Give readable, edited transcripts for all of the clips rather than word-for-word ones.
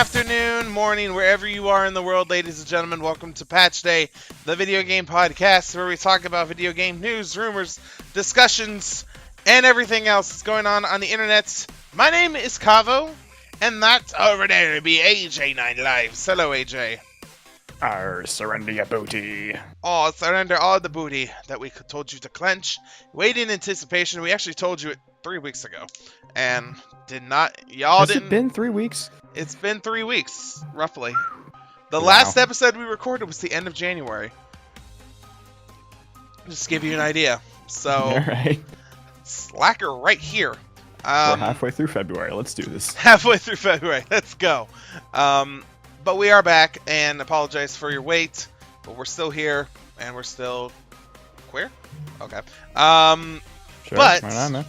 afternoon, morning, wherever you are in the world, ladies and gentlemen. Welcome to Patch Day, the video game podcast, where we talk about video game news, rumors, discussions, and everything else that's going on the internet. My name is Kavo, and that over there be AJ9 Lives. Hello, AJ. Surrender your booty. Oh, surrender all the booty that we told you to clench. Wait in anticipation. We actually told you it 3 weeks ago, and did not. Y'all didn't. Has it been 3 weeks? It's been 3 weeks, roughly. The last episode we recorded was the end of January. Just to give you an idea. So, All right. slacker right here. We're halfway through February. Let's do this. Halfway through February. Let's go. But we are back, and apologize for your wait. But we're still here, and we're still queer. Okay. Sure, but right on, man.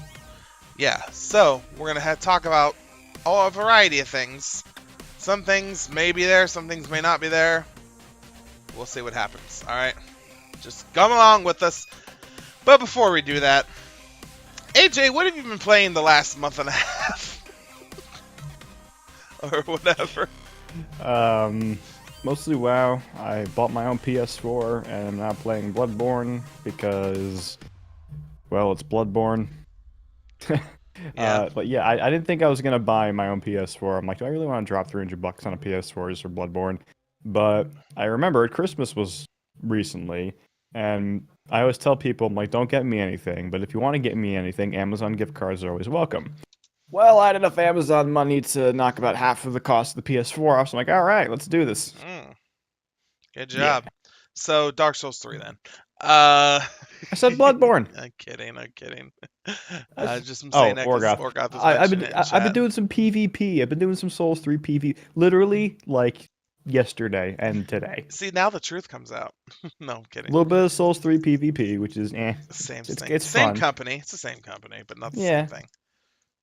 yeah. So we're gonna talk about a variety of things. Some things may be there, some things may not be there. We'll see what happens. All right. Just come along with us. But before we do that, AJ, what have you been playing the last month and a half? Or whatever. Mostly WoW. I bought my own PS4 and I'm now playing Bloodborne because, well, it's Bloodborne. Yeah. But yeah, I didn't think I was gonna buy my own PS4. I'm like, do I really want to drop $300 on a PS4 just for Bloodborne? But I remembered Christmas was recently, and I always tell people, I'm like, don't get me anything, but if you want to get me anything, Amazon gift cards are always welcome. Well, I had enough Amazon money to knock about half of the cost of the PS4 off, so I'm like, all right, let's do this. Good job. Yeah. So, Dark Souls 3 then. I said Bloodborne. I'm kidding. I Just saying that 'cause Orgoth. Orgoth was I've mentioning it in been chat. doing some PvP. I've been doing some Souls 3 PvP, literally like yesterday and today. See, now the truth comes out. No, I'm A kidding. little bit of Souls 3 PvP, which is Same It's thing. Same fun. company. It's the same company, but not the Yeah. same thing.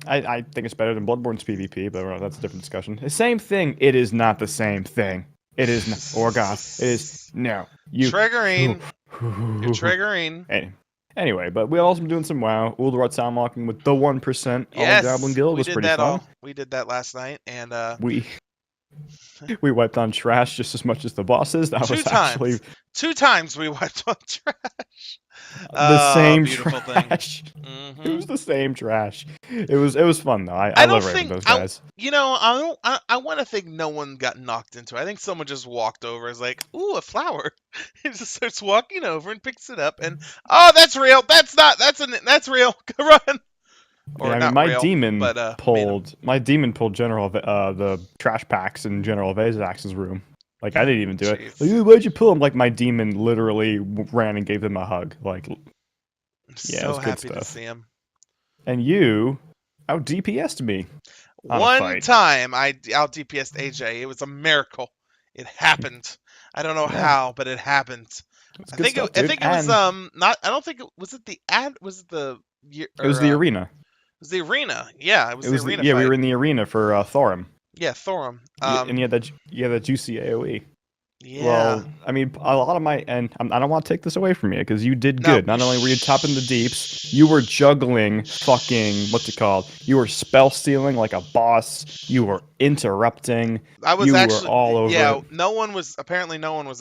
I think it's better than Bloodborne's PvP, but that's a different discussion. The same thing. It is not the same thing. It is not. Orgoth. It is no. You Triggering. You're triggering. Anyway, but we also been doing some WoW. Uldurat sound locking with the 1%. Yes, Goblin Guild was we did pretty that fun. We did that last night, and We wiped on trash just as much as the bosses. That was actually two times we wiped on trash. the same beautiful trash. thing. Mm-hmm. It was the same trash. It was fun though. I love raiding those guys. I want to think no one got knocked into it. I think someone just walked over. Is like, ooh, a flower. He just starts walking over and picks it up, and oh, that's real. That's not. That's real. Run. Or yeah, I mean, not my real, demon but, pulled the trash packs in General Vazax's room. Like I didn't even do it. Jeez. Like, why'd you pull him? Like my demon literally ran and gave him a hug. Like, I'm yeah, it so was good happy to stuff. see him. And you out DPS'd me. On a One fight. time I out DPS'd AJ. It was a miracle. It happened. I don't know how, but it happened. It's I good think stuff, it, I dude. think it was And not. I don't think it was it the ad. Was it the? it was the arena. It was the arena. Yeah, it was It was the arena. yeah, we fight. were in the arena for Thorim. Yeah, Thorim. And you had that juicy AOE. Yeah. Well, I mean, a lot of I don't want to take this away from you because you did good. No. Not only were you top in the deeps, you were juggling fucking what's it called? You were spell stealing like a boss. You were interrupting. I was you actually were all over. Yeah, it. no one was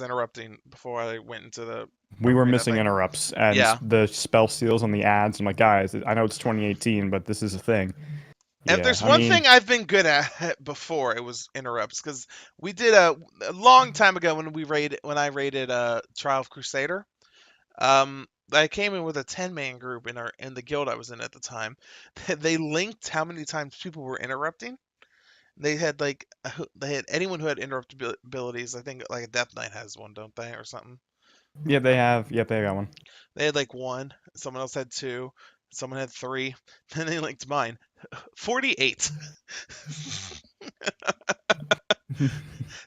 interrupting before I went into the. We were arena missing thing. interrupts and Yeah. the spell steals on the ads. I'm like, guys, I know it's 2018, but this is a thing. If there's one thing I've been good at before, it was interrupts. Because we did a long time ago when I raided Trial of Crusader. I came in with a 10-man group in the guild I was in at the time. They linked how many times people were interrupting. They had anyone who had interrupt abilities. I think like a Death Knight has one, don't they, or something? Yeah, they have. Yep, they got one. They had like one. Someone else had two. Someone had three. Then they linked mine. 48.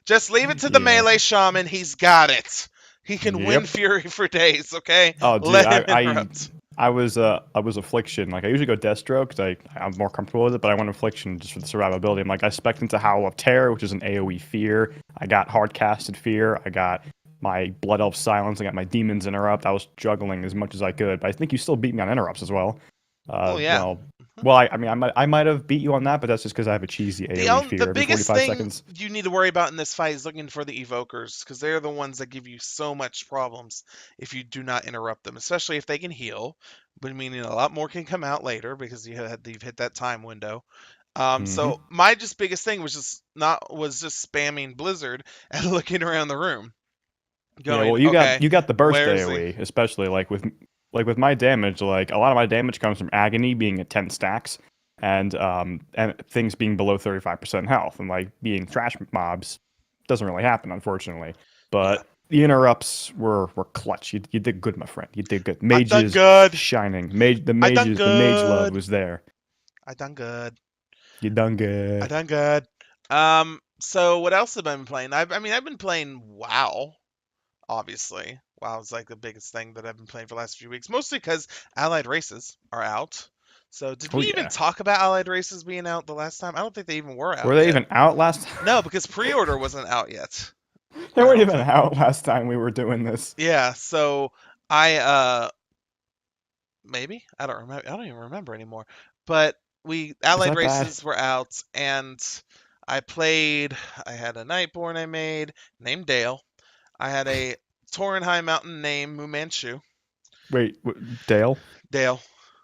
Just leave it to the melee shaman. He's got it. He can win Fury for days. Okay. Oh, dude, Let him interrupt. I was Affliction. Like I usually go Deathstroke because I'm more comfortable with it, but I went Affliction just for the survivability. I'm like I spec'd into Howl of Terror, which is an AOE fear. I got hard casted fear. I got my Blood Elf Silence. I got my Demons Interrupt. I was juggling as much as I could, but I think you still beat me on interrupts as well. Oh yeah. Well, Well, I mean, I might have beat you on that, but that's just because I have a cheesy AOE The fear every biggest 45 thing seconds. you need to worry about in this fight is looking for the evokers because they're the ones that give you so much problems if you do not interrupt them, especially if they can heal. But meaning a lot more can come out later because you've hit that time window. Hmm. So my just biggest thing was just spamming Blizzard and looking around the room, Yeah, going, well, okay, you got the burst where's he? AOE, especially like with my damage. Like a lot of my damage comes from agony being at 10 stacks, and things being below 35% health, and like being trash mobs doesn't really happen, unfortunately. Yeah, But the interrupts were clutch. You did good, my friend. You did good. I done Mages good. shining. I done The mage love good. was there. I done good. You done I good. done good. So what else have I been playing? I mean, I've been playing WoW, obviously. WoW is like the biggest thing that I've been playing for the last few weeks, mostly because Allied Races are out. So did Oh we even yeah. talk about Allied Races being out the last time? I don't think they even were Were out they yet. even out last? No, because pre-order wasn't out yet. They I weren't don't even think. out last time we were doing this. Yeah, so I maybe I don't remember. I don't even remember anymore. But we Is Allied that bad? Races were out, and I played. I had a Nightborn I made named Dale. I had a Torin High Mountain named Mumanchu. Wait, Dale? Dale.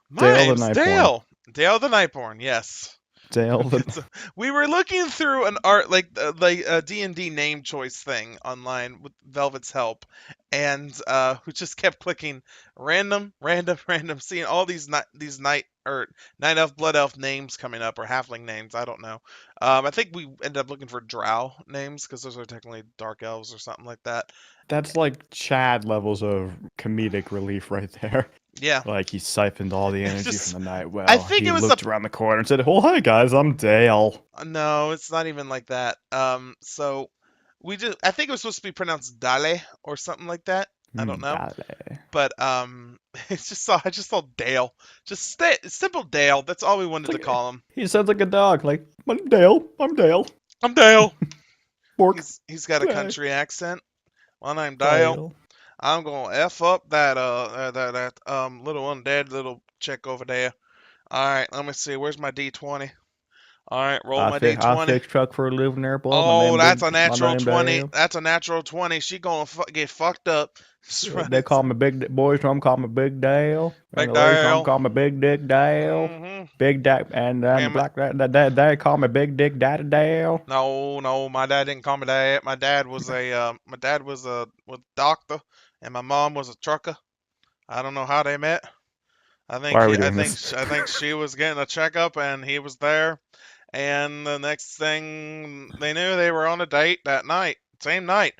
My Dale the name's Nightborn. Dale. Dale the Nightborn. Yes. Dale the. We were looking through an art like a D&D name choice thing online with Velvet's help, and we just kept clicking random, random, random, seeing all these night elf, blood elf names coming up or halfling names. I don't know. I think we ended up looking for drow names because those are technically dark elves or something like that. That's like Chad levels of comedic relief right there. Yeah, Like he siphoned all the it's energy from just. the night. I Well, think he it was the looked around the corner and said, "Oh, hi guys, I'm Dale." No, it's not even like that. So I think it was supposed to be pronounced Dale or something like that. I don't know. Dale. But I just saw Dale. Simple Dale. That's all we It's wanted to like call him. he sounds like a dog. Like I'm Dale. I'm Dale. I'm Dale. Bork. He's got a Hey, country accent. My name Dale. Dale. I'm gonna f up that little undead little chick over there. All right, let me see. Where's my D20? All right, roll my I D20. fix truck for a living there, boy. Oh, that's a My natural name 20. Dale. That's a natural 20. She gonna get fucked up. They call me Big Boys. Some call me Big Dale, and Big the ladies some Dale. call me Big Dick Dale. Hmm. Big Dick, and the Man, black they call me Big Dick Daddy Dale. no, no, my dad didn't call me that. My dad was a doctor, and my mom was a trucker. I don't know how they met. Why are we doing this? I think she was getting a checkup, and he was there. And the next thing they knew, they were on a date that night, same night.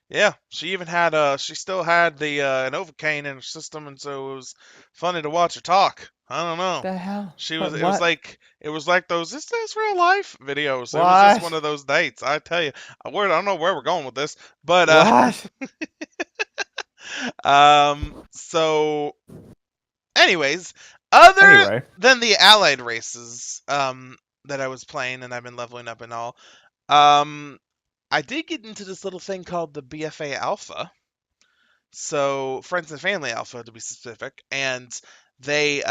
Yeah, she still had the Novocaine in her system, and so it was funny to watch her talk. I don't know. The hell? She was, What? What? it was like those, is this real life videos. It was just one What? of those dates. I tell you, I don't know where we're going with this, but What? so anyways, other Anyway. than the allied races, that I was playing and I've been leveling up and all, um, I did get into this little thing called the BFA Alpha. So Friends and Family Alpha to be specific, and they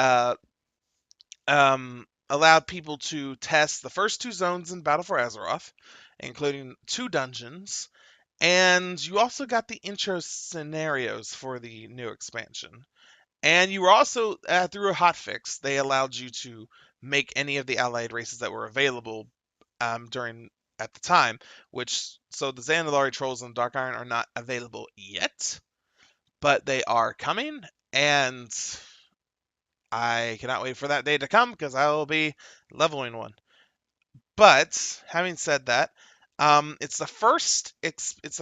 allowed people to test the first two zones in Battle for Azeroth, including two dungeons, and you also got the intro scenarios for the new expansion. And you were also through a hotfix, they allowed you to make any of the allied races that were available during at the time. Which so the Xandalari trolls and Dark Iron are not available yet, but they are coming, and I cannot wait for that day to come because I will be leveling one. But having said that, it's the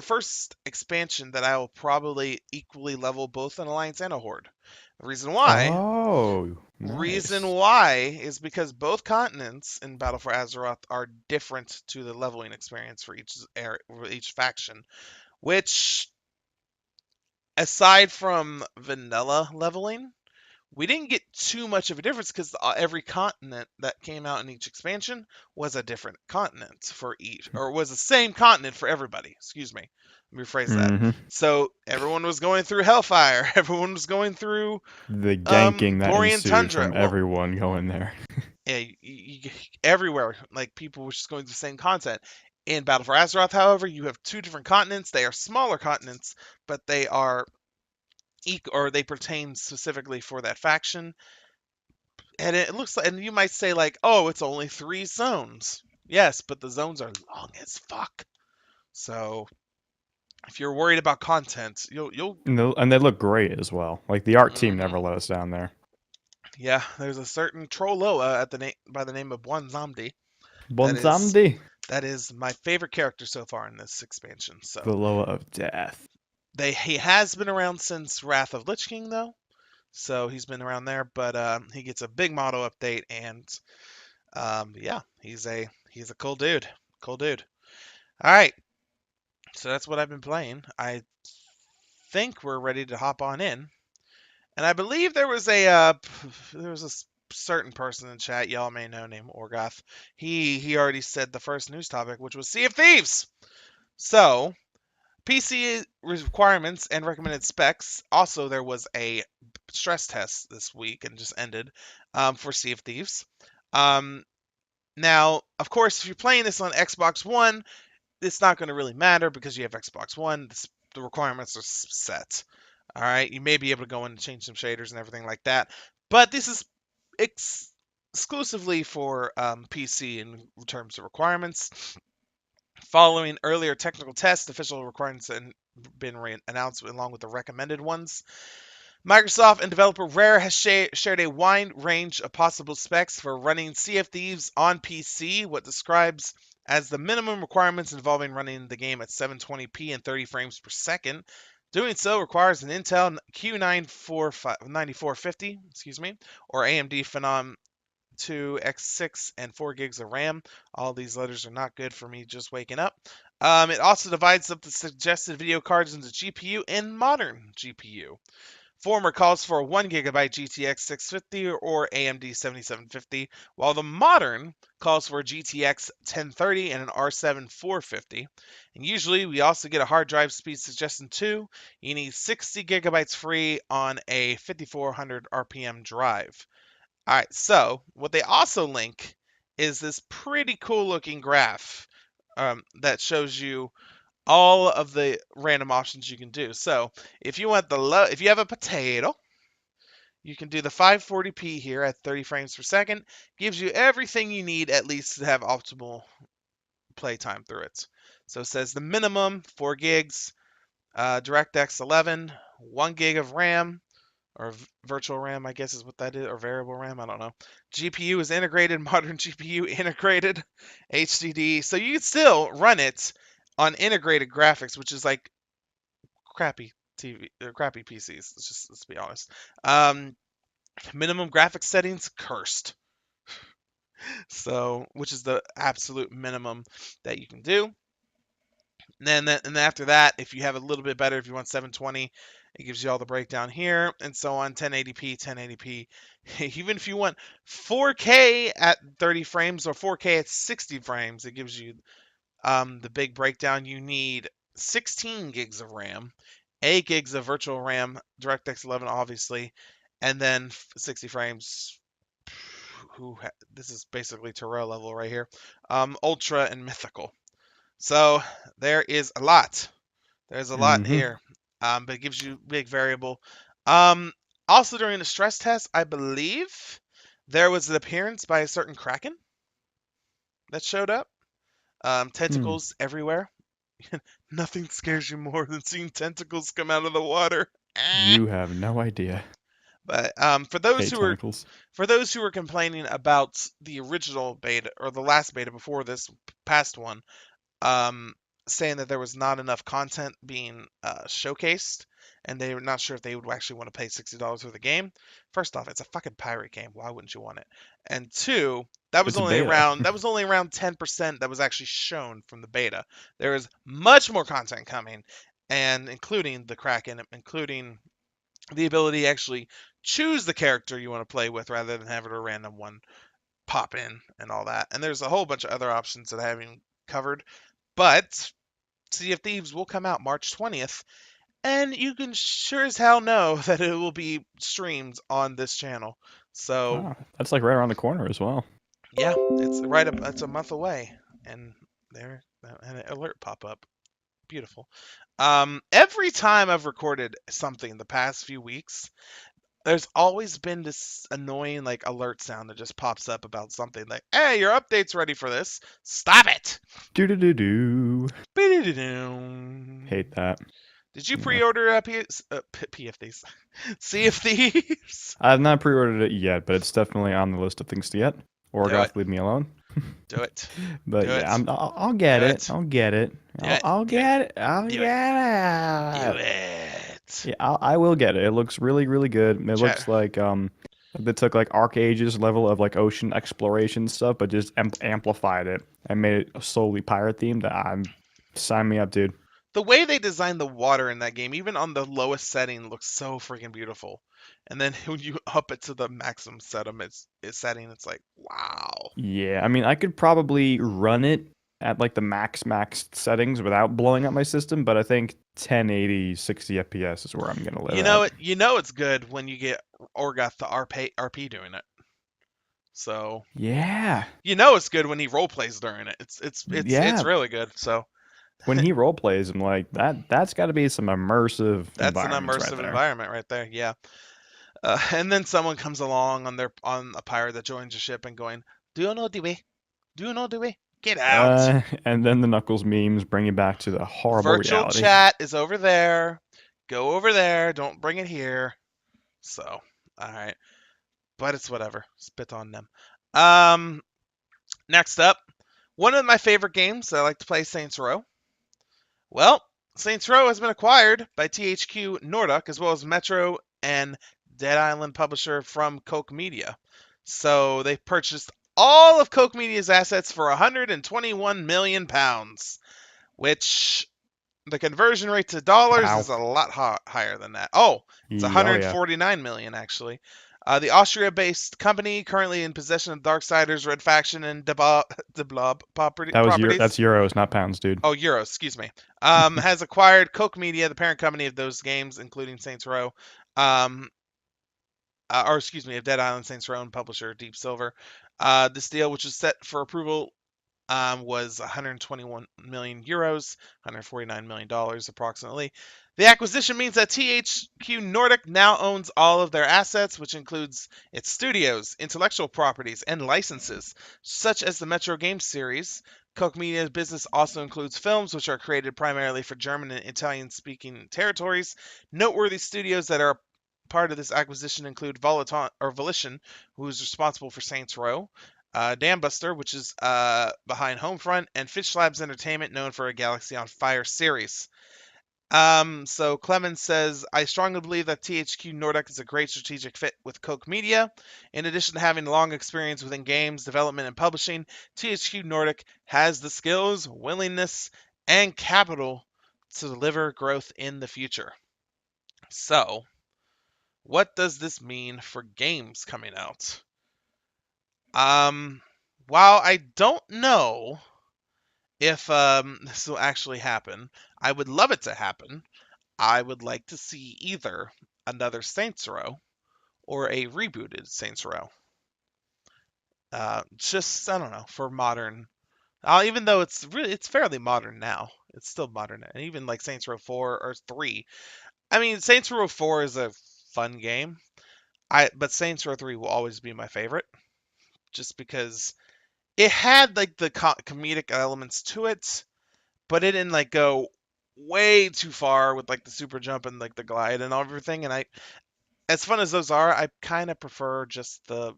first expansion that I will probably equally level both an alliance and a horde. The Oh, reason nice. why is because both continents in Battle for Azeroth are different to the leveling experience for each faction, which aside from vanilla leveling, we didn't get too much of a difference because every continent that came out in each expansion was a different continent for each, or was the same continent for everybody. Excuse me. Let me rephrase that. Mm-hmm. So everyone was going through Hellfire. Everyone was going through The ganking that Lorien ensued Tundra. from Well, everyone going there. Yeah, everywhere, like people were just going to the same content. In Battle for Azeroth, however, you have two different continents. They are smaller continents, but they are or they pertain specifically for that faction. And it looks like, and you might say like, oh, it's only 3 zones. Yes, but the zones are long as fuck. So if you're worried about content, you'll. And they look great as well. Like the art team Mhm. never let us down there. Yeah, there's a certain Trolloa at the name by the name of One Zomdi. That is Bonzamdi, that is my favorite character so far in this expansion. the So Loa of Death. he has been around since Wrath of Lich King though, so he's been around there. But he gets a big model update, and yeah, he's a cool dude. Cool dude. All right, so that's what I've been playing. I think we're ready to hop on in, and I believe there was certain person in chat y'all may know named Orgoth. He already said the first news topic, which was Sea of Thieves. So PC requirements and recommended specs. Also, there was a stress test this week and just ended for Sea of Thieves. Um, Now, of course, if you're playing this on Xbox One, it's not going to really matter because you have Xbox One. The requirements are set. All right, you may be able to go in and change some shaders and everything like that, but this is exclusively for PC in terms of requirements. Following earlier technical tests, official requirements have been announced along with the recommended ones. Microsoft and developer Rare has shared a wide range of possible specs for running Sea of Thieves on PC, what describes as the minimum requirements involving running the game at 720p and 30 frames per second. Doing so requires an Intel Q9450, or AMD Phenom 2X6 and 4 gigs of RAM. All these letters are not good for me just waking up. It also divides up the suggested video cards into GPU and modern GPU. Former calls for a 1 gigabyte GTX 650 or AMD 7750, while the modern calls for a GTX 1030 and an R7 450. And usually we also get a hard drive speed suggestion too. You need 60 gigabytes free on a 5400 RPM drive. All right, so what they also link is this pretty cool looking graph that shows you all of the random options you can do. So if you want if you have a potato, you can do the 540p here at 30 frames per second. Gives you everything you need at least to have optimal playtime through it. So it says the minimum 4 gigs, DirectX 11, 1 gig of RAM, or virtual RAM, I guess is what that is, or variable RAM, I don't know. GPU is integrated, modern GPU integrated, HDD. So you can still run it on integrated graphics, which is like crappy TV or crappy PCs. Let's be honest. Um, Minimum graphics settings cursed. So, which is the absolute minimum that you can do. And then after that, if you have a little bit better, if you want 720, it gives you all the breakdown here and so on. 1080p, 1080p. Even if you want 4K at 30 frames or 4K at 60 frames, it gives you the big breakdown. You need 16 gigs of RAM, 8 gigs of virtual RAM, DirectX 11, obviously, and then 60 frames. This is basically Terrell level right here. Ultra and Mythical. So there is a lot. There's a lot Mm-hmm. here, but it gives you big variable. Um, Also during the stress test, I believe there was an appearance by a certain Kraken that showed up. Hmm. Tentacles everywhere. Nothing scares you more than seeing tentacles come out of the water. You have no idea. But Hate tentacles. for those who were complaining about the original beta or the last beta before this past one, um, saying that there was not enough content being showcased, and they were not sure if they would actually want to pay $60 for the game. First off, it's a fucking pirate game. Why wouldn't you want it? And two, It's a beta. that was only around 10% that was actually shown from the beta. There is much more content coming, and including the Kraken, including the ability to actually choose the character you want to play with rather than having a random one pop in and all that. And there's a whole bunch of other options that I haven't covered. But Sea of Thieves will come out March 20th, and you can sure as hell know that it will be streamed on this channel. So Wow, that's like right around the corner as well. yeah, it's a month away, and there an alert pop up. Beautiful. Every time I've recorded something the past few weeks, there's always been this annoying like alert sound that just pops up about something like, "Hey, your update's ready for this. Stop it!" Do do do do. Did Hate that. you Yeah. pre-order PFDs? Sea of Thieves? I've not pre-ordered it yet, but it's definitely on the list of things to get. Do it. Orgoth, leave me alone. Do it. But Do yeah, it. I'll Do get it. it. I'll get it. Do it. I'll Do it. get it. I'll Do it. get Do it. it. Yeah, I will get it. It looks really, really good. It Chat. looks like they took like Arc Ages level of like ocean exploration stuff, but just amplified it and made it solely pirate themed. Sign me up, dude. The way they designed the water in that game, even on the lowest setting, looks so freaking beautiful. And then when you up it to the maximum setting, it's like, wow. Yeah, I mean, I could probably run it at like the max settings without blowing up my system, but I think 1080 60 FPS is where I'm gonna live You know at. it. You know it's good when you get Orgoth the RP doing it. So Yeah, you know it's good when he role plays during it. It's yeah. really good. So When he role plays, I'm like That's got to be some immersive that's an environments right immersive there. environment right there. Yeah. And then someone comes along on a pirate that joins your ship and going, "Do you know the way? Do you know the way? Get out." And then the Knuckles memes bring you back to the horrible Virtual reality. chat is over there. Go over there. Don't bring it here. So, all right, but it's whatever. Spit on them. Um, Next up, one of my favorite games. I like to play Saints Row. Well, Saints Row has been acquired by THQ Nordic as well as Metro and Dead Island publisher from Koch Media. So they purchased all of Koch Media's assets for 121 million pounds, which the conversion rate to dollars Wow. is a lot higher than that. Oh, it's Oh yeah. 149 million actually. The Austria-based company currently in possession of Darksiders, Red Faction, and the Blob That's properties. euros, not pounds, dude. Oh, euros, excuse me. Has acquired Koch Media, the parent company of those games, including Saints Row. Um, or excuse me, of Dead Island, Saints Row, and publisher Deep Silver. This deal, which was set for approval was 121 million euros, 149 million dollars approximately. The acquisition means that THQ Nordic now owns all of their assets, which includes its studios, intellectual properties, and licenses, such as the Metro Games series. Koch Media's business also includes films, which are created primarily for German and Italian-speaking territories. Noteworthy studios that are part of this acquisition include Volition, who is responsible for Saints Row, Dambuster, which is behind Homefront, and Fish Labs Entertainment, known for a Galaxy on Fire series. So Clemens says, I strongly believe that THQ Nordic is a great strategic fit with Koch Media. In addition to having long experience within games development and publishing, THQ Nordic has the skills, willingness, and capital to deliver growth in the future. So, what does this mean for games coming out? While I don't know if this will actually happen, I would love it to happen. I would like to see either another Saints Row or a rebooted Saints Row. Just I don't know for modern. Even though it's fairly modern now, it's still modern, and even like Saints Row 4 or 3. I mean, Saints Row 4 is a fun game. But Saints Row 3 will always be my favorite, just because it had like the comedic elements to it, but it didn't like go way too far with like the super jump and like the glide and everything. And as fun as those are, I kind of prefer just the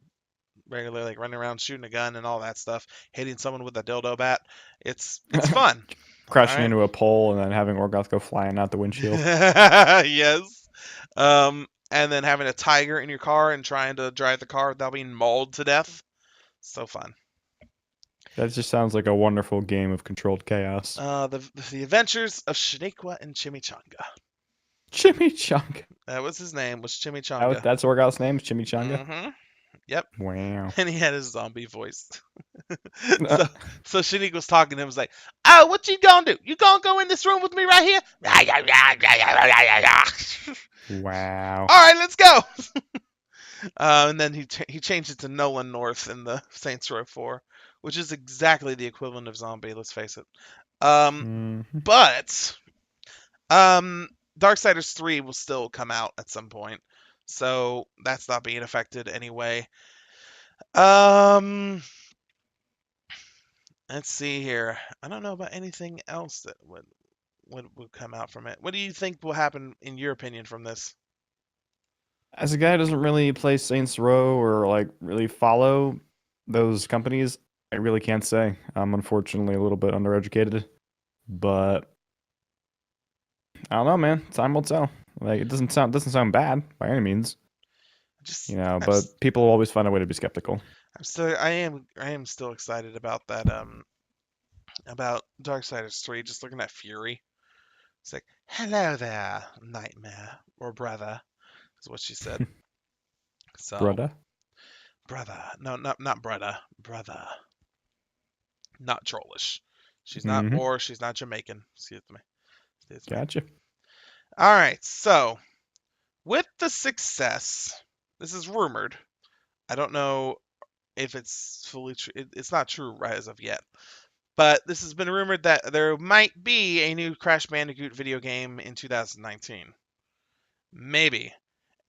regular like running around shooting a gun and all that stuff, hitting someone with a dildo bat. It's fun. All Crashing right. into a pole and then having Orgoth go flying out the windshield. Yes. And then having a tiger in your car and trying to drive the car without being mauled to death. So fun. That just sounds like a wonderful game of controlled chaos. The Adventures of Shaniqua and Chimichanga. Chimichanga. That was his name. Was Chimichanga. That's Orgoth's name, Chimichanga. Mm-hmm. Yep. Wow. And he had his zombie voice. so so Shanique was talking to him. Was like, "Oh, what you gonna do? You gonna go in this room with me right here? Wow. All right, let's go." And then he changed it to Nolan North in the Saints Row 4, which is exactly the equivalent of zombie. Let's face it. Um, Mhm. but um, Darksiders 3 will still come out at some point, so that's not being affected anyway. Um, let's see here. I don't know about anything else that would come out from it. What do you think will happen in your opinion from this? As a guy who doesn't really play Saints Row or like really follow those companies, I really can't say. I'm unfortunately a little bit undereducated, but I don't know, man. Time will tell. Like it doesn't sound bad by any means, Just I'm but people will always find a way to be skeptical. I am still excited about that about Darksiders 3. Just looking at Fury, it's like hello there, nightmare or brother is what she said. So Brother. brother, no, not brother, brother, not trollish. Mm-hmm. She's not Jamaican. Excuse me. Excuse me. Gotcha. All right, so with the success, this is rumored. I don't know if it's fully true. It's not true right as of yet. But this has been rumored that there might be a new Crash Bandicoot video game in 2019. Maybe.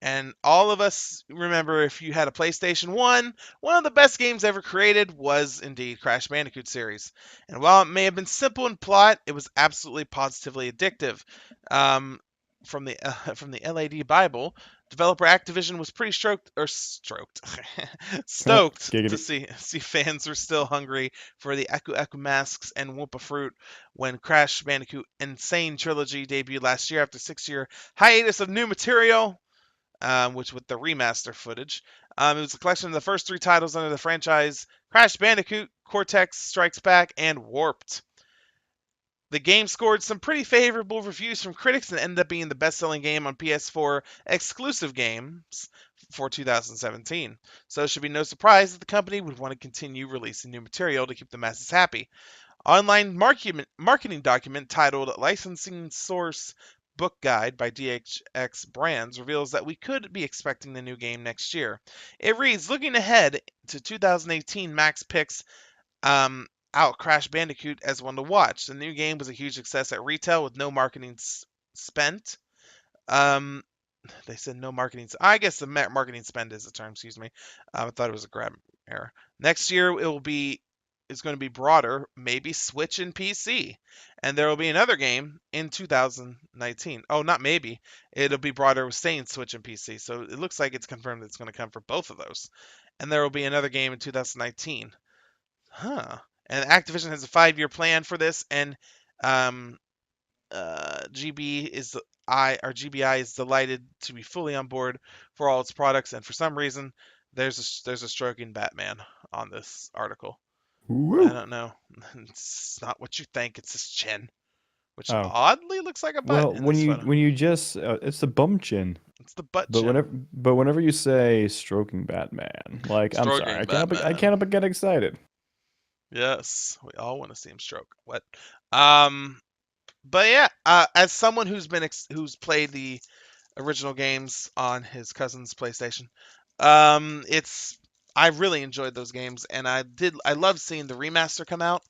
And all of us remember if you had a PlayStation 1, one of the best games ever created was indeed Crash Bandicoot series. And while it may have been simple in plot, it was absolutely positively addictive. Um, from the LAD Bible, developer Activision was pretty stoked to Giggity. see fans were still hungry for the Aku Aku masks and Wumpa fruit when Crash Bandicoot Insane Trilogy debuted last year after 6 year hiatus of new material, which with the remaster footage. It was a collection of the first three titles under the franchise: Crash Bandicoot, Cortex Strikes Back, and Warped. The game scored some pretty favorable reviews from critics and ended up being the best-selling game on PS4 exclusive games for 2017. So it should be no surprise that the company would want to continue releasing new material to keep the masses happy. Online marketing document titled Licensing Source Book Guide by DHX Brands reveals that we could be expecting the new game next year. It reads, looking ahead to 2018, Max picks out Crash Bandicoot as one to watch. The new game was a huge success at retail with no marketing spent. Um, they said no marketing. I guess the marketing spend is the term. Excuse me. I thought it was a grammar error. Next year it will be is going to be broader, maybe Switch and PC, and there will be another game in 2019. Oh, not maybe. It'll be broader with staying Switch and PC. So it looks like it's confirmed it's going to come for both of those, and there will be another game in 2019. Huh. And Activision has a 5 year plan for this, and um, GB is GBI is delighted to be fully on board for all its products. And for some reason, there's a stroking Batman on this article. I Woo. don't know. It's not what you think. It's his chin, which Oh. oddly looks like a butt Well, in this photo. when you just it's the bum chin. It's the butt But chin. whenever you say stroking Batman, like I'm sorry, Stroking I can't Batman. help but get excited. Yes, we all want to see him stroke. What? But yeah, as someone who's played the original games on his cousin's PlayStation. It's I really enjoyed those games, and I love seeing the remaster come out.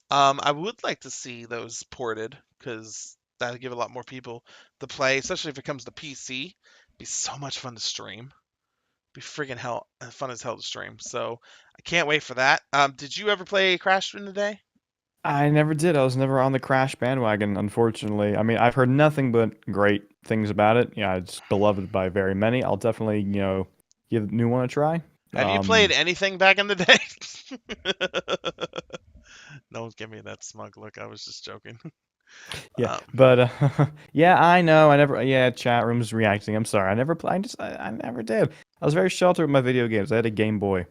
I would like to see those ported because that'd give a lot more people to play, especially if it comes to PC. Be so much fun to stream. Be friggin' hell fun as hell to stream. So I can't wait for that. Did you ever play Crash in the day? I never did. I was never on the Crash bandwagon, unfortunately. I mean, I've heard nothing but great things about it. Yeah, it's beloved by very many. I'll definitely, give the new one a try. Have you played Um, anything back in the day? No one's giving me that smug look. I was just joking. yeah, Um, but yeah, I know. I never. Yeah, chat rooms reacting. I'm sorry. I never. I never did. I was very sheltered with my video games. I had a Game Boy,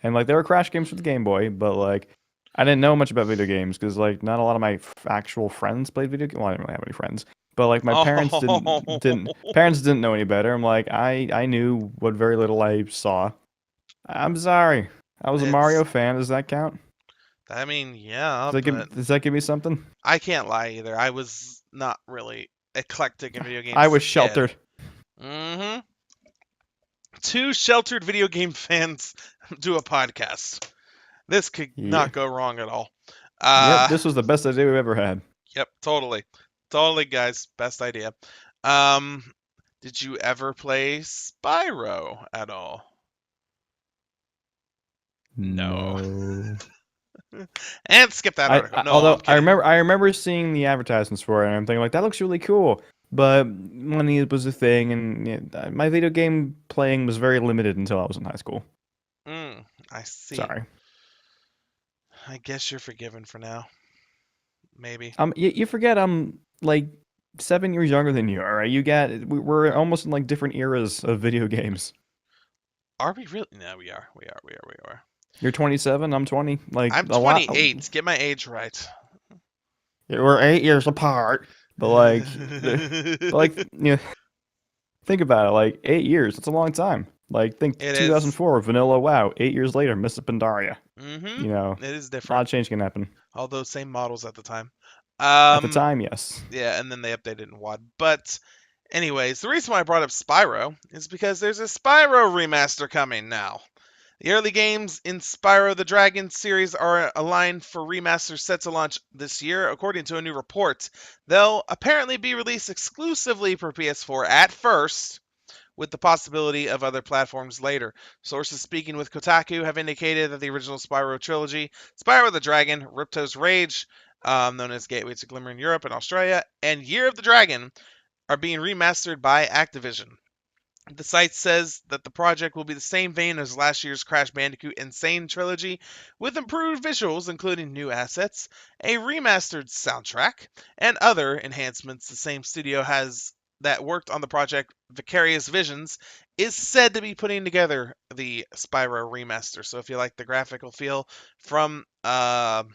and like there were Crash games for the Game Boy, but like I didn't know much about video games because like not a lot of my actual friends played video games. Well, I didn't really have any friends, but like my parents oh, parents didn't know any better. I'm like I knew what very little I saw. I'm sorry. I was a Mario it's. fan. Does that count? I mean, yeah, but Does that give me something? I can't lie either. I was not really eclectic in video games I as a was kid. sheltered. Mm-hmm. two sheltered video game fans do a podcast. This could Yeah. not go wrong at all. Yep. Uh, This was the best idea we've ever had. yep, totally. Totally, guys. Best idea. Um, did you ever play Spyro at all? No. No. And skip that article. No, I'm Although kidding. I remember seeing the advertisements for it, and I'm thinking like that looks really cool. But money was a thing, and yeah, my video game playing was very limited until I was in high school. I see. Sorry. I guess you're forgiven for now. Maybe. You forget I'm like 7 years younger than you. All right, we're almost in like different eras of video games. Are we really? No, we are. We are. We are. We are. You're 27, I'm 20. Like I'm a lot. 28. Get my age right. We're 8 years apart, but like think about it. Like 8 years, it's a long time. Like think It is. 2004, Vanilla WoW. 8 years later, Miss Pandaria. Mm-hmm. You know, It is a lot different. of change can happen. All those same models at the time. At the Um, time, yes. yeah, and then they updated in WAD. But anyways, the reason why I brought up Spyro is because there's a Spyro remaster coming now. The early games in Spyro the Dragon series are aligned for remasters set to launch this year, according to a new report. They'll apparently be released exclusively for PS4 at first, with the possibility of other platforms later. Sources speaking with Kotaku have indicated that the original Spyro trilogy, Spyro the Dragon, Ripto's Rage, known as Gateway to Glimmer in Europe and Australia, and Year of the Dragon, are being remastered by Activision. The site says that the project will be the same vein as last year's Crash Bandicoot Insane trilogy, with improved visuals, including new assets, a remastered soundtrack, and other enhancements. The same studio has that worked on the project Vicarious Visions is said to be putting together the Spyro remaster. So if you like the graphical feel from Crash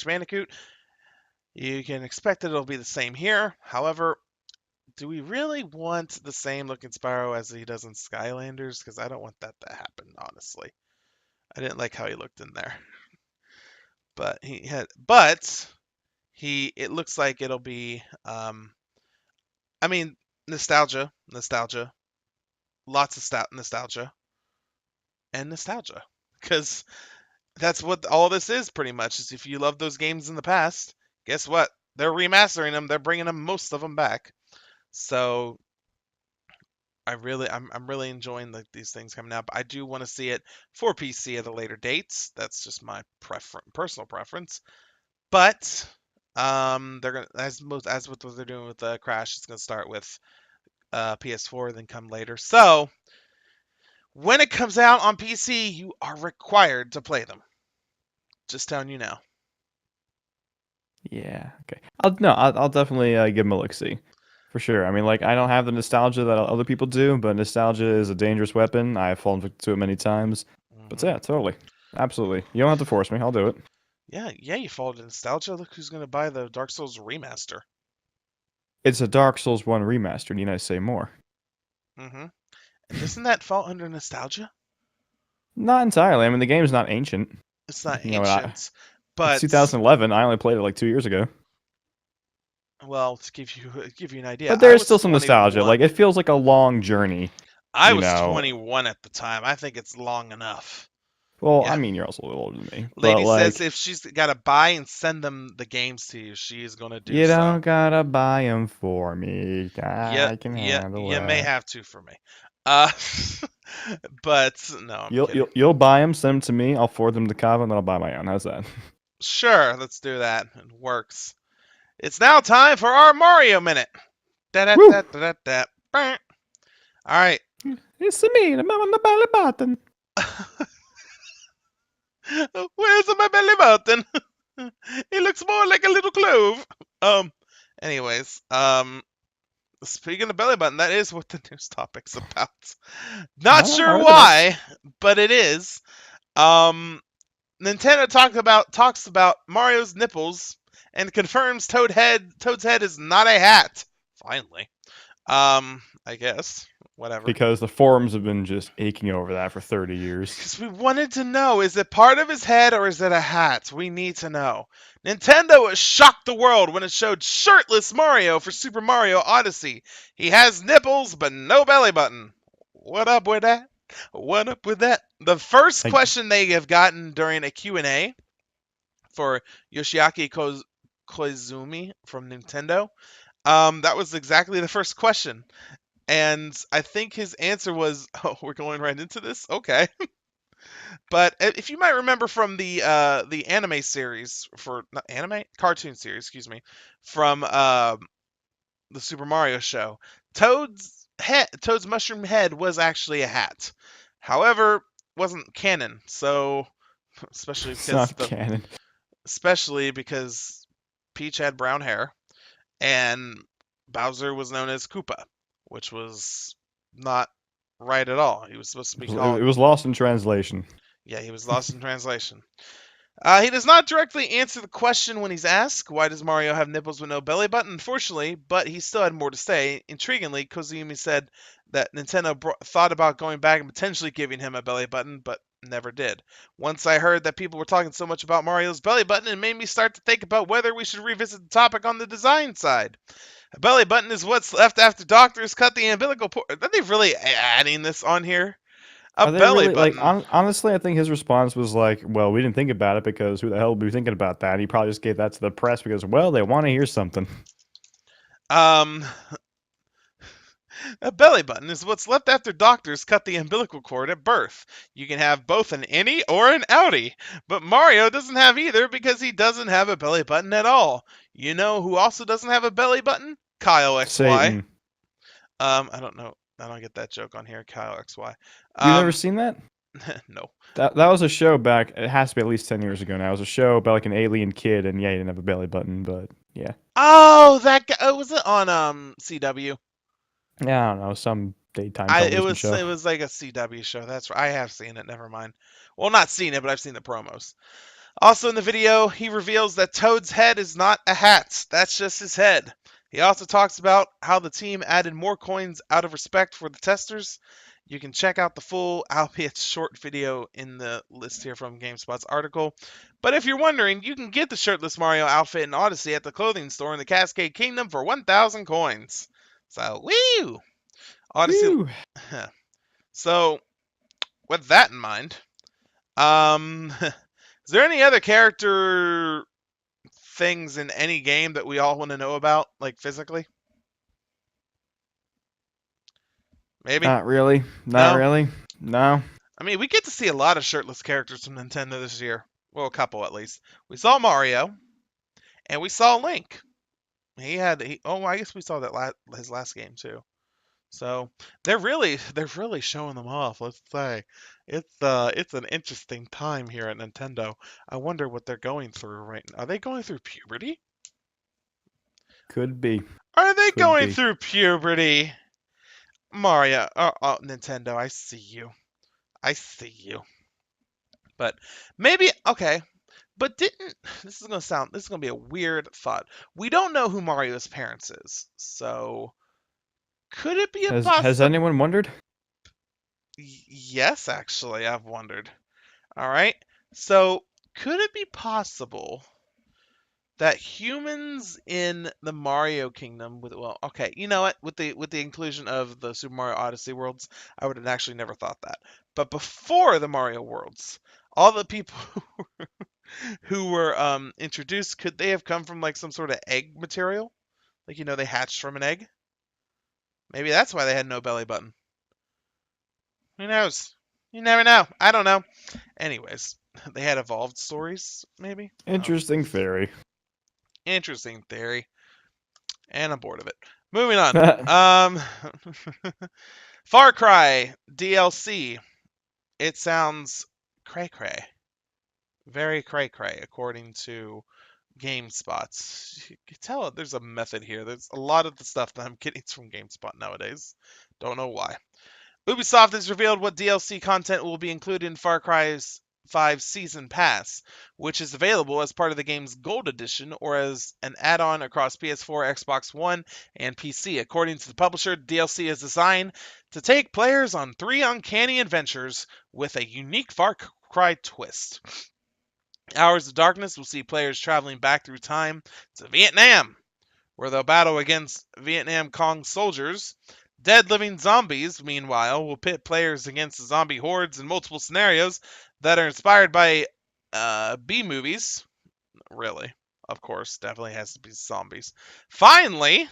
Bandicoot, you can expect that it'll be the same here. However, do we really want the same looking Spyro as he does in Skylanders? Because I don't want that to happen, honestly. I didn't like how he looked in there, but it looks like it'll be, I mean, nostalgia, lots of nostalgia, and nostalgia, because that's what all this is pretty much. Is if you love those games in the past, guess what? They're remastering them. They're bringing them most of them back. So I'm really enjoying these things coming out. But I do want to see it for PC at a later date. That's just my personal preference. But they're gonna as with what they're doing with Crash, it's gonna start with PS4, then come later. So when it comes out on PC, you are required to play them. Just telling you now. Yeah. Okay. I'll definitely give him a look. See, for sure. I mean, like I don't have the nostalgia that other people do, but nostalgia is a dangerous weapon. I have fallen victim to it many times. But Hmm. yeah, totally, absolutely. You don't have to force me. I'll do it. Yeah, yeah, you fall to nostalgia. Look who's gonna buy the Dark Souls remaster. It's a Dark Souls 1 remaster. Need I say more? Hmm. And doesn't that fall under nostalgia? Not entirely. I mean, the game's not ancient. It's not You know, ancient, it's but 2011. I only played it like 2 years ago. well, to give you an idea, But there's still some nostalgia. Like it feels like a long journey. I You was know. 21 at the time. I think it's long enough. Well, I Yeah. mean, you're also a little older than me, but Lady says like, if she's got to buy and send them the games to you, she is going to do you so. don't gotta buy them for me. Yeah, I can yeah, handle you may that. have to for me. Uh, but no, I'm You'll kidding. you'll you'll buy them, send them to me. I'll forward them to Kava, and then I'll buy my own. How's that? Sure, let's do that. It works. It's now time for our Mario minute. Da da Woo! da da da da. All right. It's me, the man on the belly button. Where's my belly button? He looks more like a little clove. Um. Anyways, speaking of belly button, that is what the news topic's about. Not All sure right, the next. why, but it is. Um. Nintendo talks about Mario's nipples and confirms Toad's head is not a hat. Finally. I guess. Whatever. Because the forums have been just aching over that for 30 years. Because we wanted to know, is it part of his head or is it a hat? We need to know. Nintendo has shocked the world when it showed shirtless Mario for Super Mario Odyssey. He has nipples, but no belly button. What up with that? What up with that? The first Like, question they have gotten during a Q&A for Yoshiaki Koizumi from Nintendo, that was exactly the first question. And I think his answer was, "Oh, we're going right into this. Okay." But if you might remember from the anime series for not anime cartoon series, excuse me, from the Super Mario show, Toad's mushroom head was actually a hat. However, wasn't canon. So especially it's because not canon. Peach had brown hair and Bowser was known as Koopa, which was not right at all. He was supposed to be It called, was lost in translation. yeah, he was lost in translation. He does not directly answer the question when he's asked, why does Mario have nipples with no belly button? Unfortunately, but he still had more to say. Intriguingly, Koizumi said that Nintendo thought about going back and potentially giving him a belly button, but never did. Once I heard that people were talking so much about Mario's belly button, it made me start to think about whether we should revisit the topic on the design side. A belly button is what's left after doctors cut the umbilical cord. Are they really adding this on here? A Are they belly really like? button. Honestly, I think his response was like, "Well, we didn't think about it because who the hell would be thinking about that?" And he probably just gave that to the press because, well, they want to hear something. Um, A belly button is what's left after doctors cut the umbilical cord at birth. You can have both an innie or an outie, but Mario doesn't have either because he doesn't have a belly button at all. You know who also doesn't have a belly button? Kyle XY. Satan, I don't know. I don't get that joke on here. Kyle XY. you've never Um, seen that? no. That was a show back. It has to be at least 10 years ago now. It was a show about like an alien kid, and yeah, he didn't have a belly button, but yeah, Oh, that guy. Oh, was it on CW? yeah, I don't know, some daytime television show. It was like a CW show. That's right. I have seen it. Never mind. Well, not seen it, but I've seen the promos. Also in the video, he reveals that Toad's head is not a hat. That's just his head. He also talks about how the team added more coins out of respect for the testers. You can check out the full, albeit short video in the list here from GameSpot's article. But if you're wondering, you can get the shirtless Mario outfit in Odyssey at the clothing store in the Cascade Kingdom for 1,000 coins. So, woo! Odyssey. Whew. So, with that in mind, is there any other character things in any game that we all want to know about, like physically? Maybe? Not really. Not No? really. No. I mean, we get to see a lot of shirtless characters from Nintendo this year. Well, a couple at least. We saw Mario, and we saw Link. Oh, I guess we saw that his last game too. So they're really showing them off. Let's say it's an interesting time here at Nintendo. I wonder what they're going through right now. Are they going through puberty? Could be. Are they Could going be. through puberty? Mario, Nintendo, I see you. I see you. But maybe okay. But didn't this is gonna be a weird thought. We don't know who Mario's parents is, so could it be a Has possible? anyone wondered? Yes, actually, I've wondered. All right. So could it be possible that humans in the Mario Kingdom okay, you know what? With the inclusion of the Super Mario Odyssey worlds, I would have actually never thought that. But before the Mario worlds, all the people who were introduced, could they have come from like some sort of egg material? Like they hatched from an egg? Maybe that's why they had no belly button. Who knows? You never know. I don't know. Anyways, they had evolved stories, maybe? Oh, Interesting theory. interesting theory. And I'm bored of it. Moving on. That Far Cry DLC. It sounds cray cray. Very cray cray, according to GameSpot. You can tell there's a method here. There's a lot of the stuff that I'm getting from GameSpot nowadays. Don't know why. Ubisoft has revealed what DLC content will be included in Far Cry's 5 Season Pass, which is available as part of the game's Gold Edition or as an add-on across PS4, Xbox One, and PC. According to the publisher, DLC is designed to take players on 3 uncanny adventures with a unique Far Cry twist. Hours of Darkness will see players traveling back through time to Vietnam, where they'll battle against Vietnam Cong soldiers. Dead Living Zombies, meanwhile, will pit players against zombie hordes in multiple scenarios that are inspired by B movies. Really, of course, definitely has to be zombies. Finally,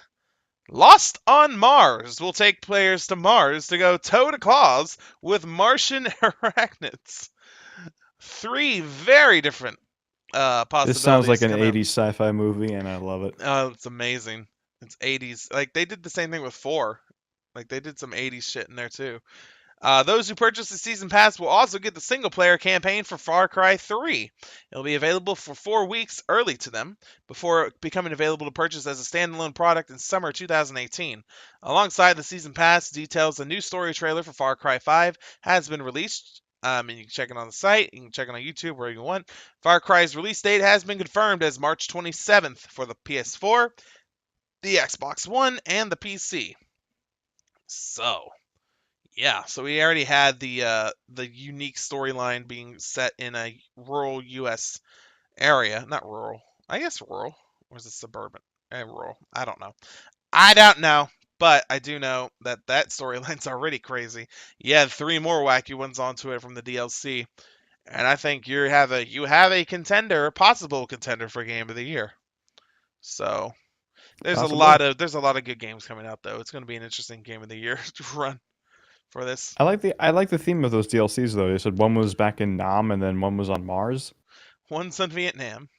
Lost on Mars will take players to Mars to go toe to claws with Martian arachnids. Three very different This sounds like possibilities an come out. 80s sci-fi movie, and I love it. Oh, it's amazing. It's 80s. Like they did the same thing with 4. Like they did some 80s shit in there too. Those who purchase the season pass will also get the single player campaign for Far Cry 3. It'll be available for 4 weeks early to them before becoming available to purchase as a standalone product in summer 2018. Alongside the season pass, details a new story trailer for Far Cry 5 has been released. And you can check it on the site, you can check it on YouTube, where you want. Far Cry's release date has been confirmed as March 27th for the PS4, the Xbox One, and the PC. So, yeah, so we already had the unique storyline being set in a rural U.S. area, not rural, I guess rural, or is it suburban? Rural, I don't know. I don't know, but I do know that that storyline's already crazy. You had three more wacky ones onto it from the DLC, and I think you have a contender, a possible contender for Game of the Year. So Possibly. there's a lot of good games coming out though. It's going to be an interesting Game of the Year run for this. I like the theme of those DLCs though. They said one was back in Nam and then one was on Mars. One's on Vietnam,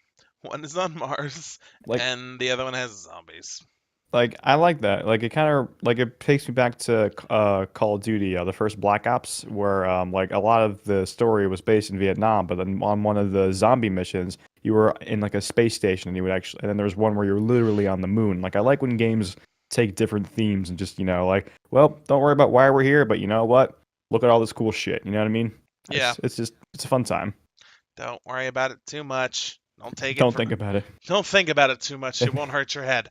one is on Mars, Like and the other one has zombies. I like that. Like it kind of like it takes me back to Call of Duty, the first Black Ops, where like a lot of the story was based in Vietnam, but then on one of the zombie missions, you were in like a space station, and you would actually, and then there was one where you're literally on the moon. Like I like when games take different themes and just like, well, don't worry about why we're here, but you know what? Look at all this cool shit. You know what I mean? Yeah, It's a fun time. don't worry about it too much. Don't think about it. Don't think about it too much. It, It won't hurt your head.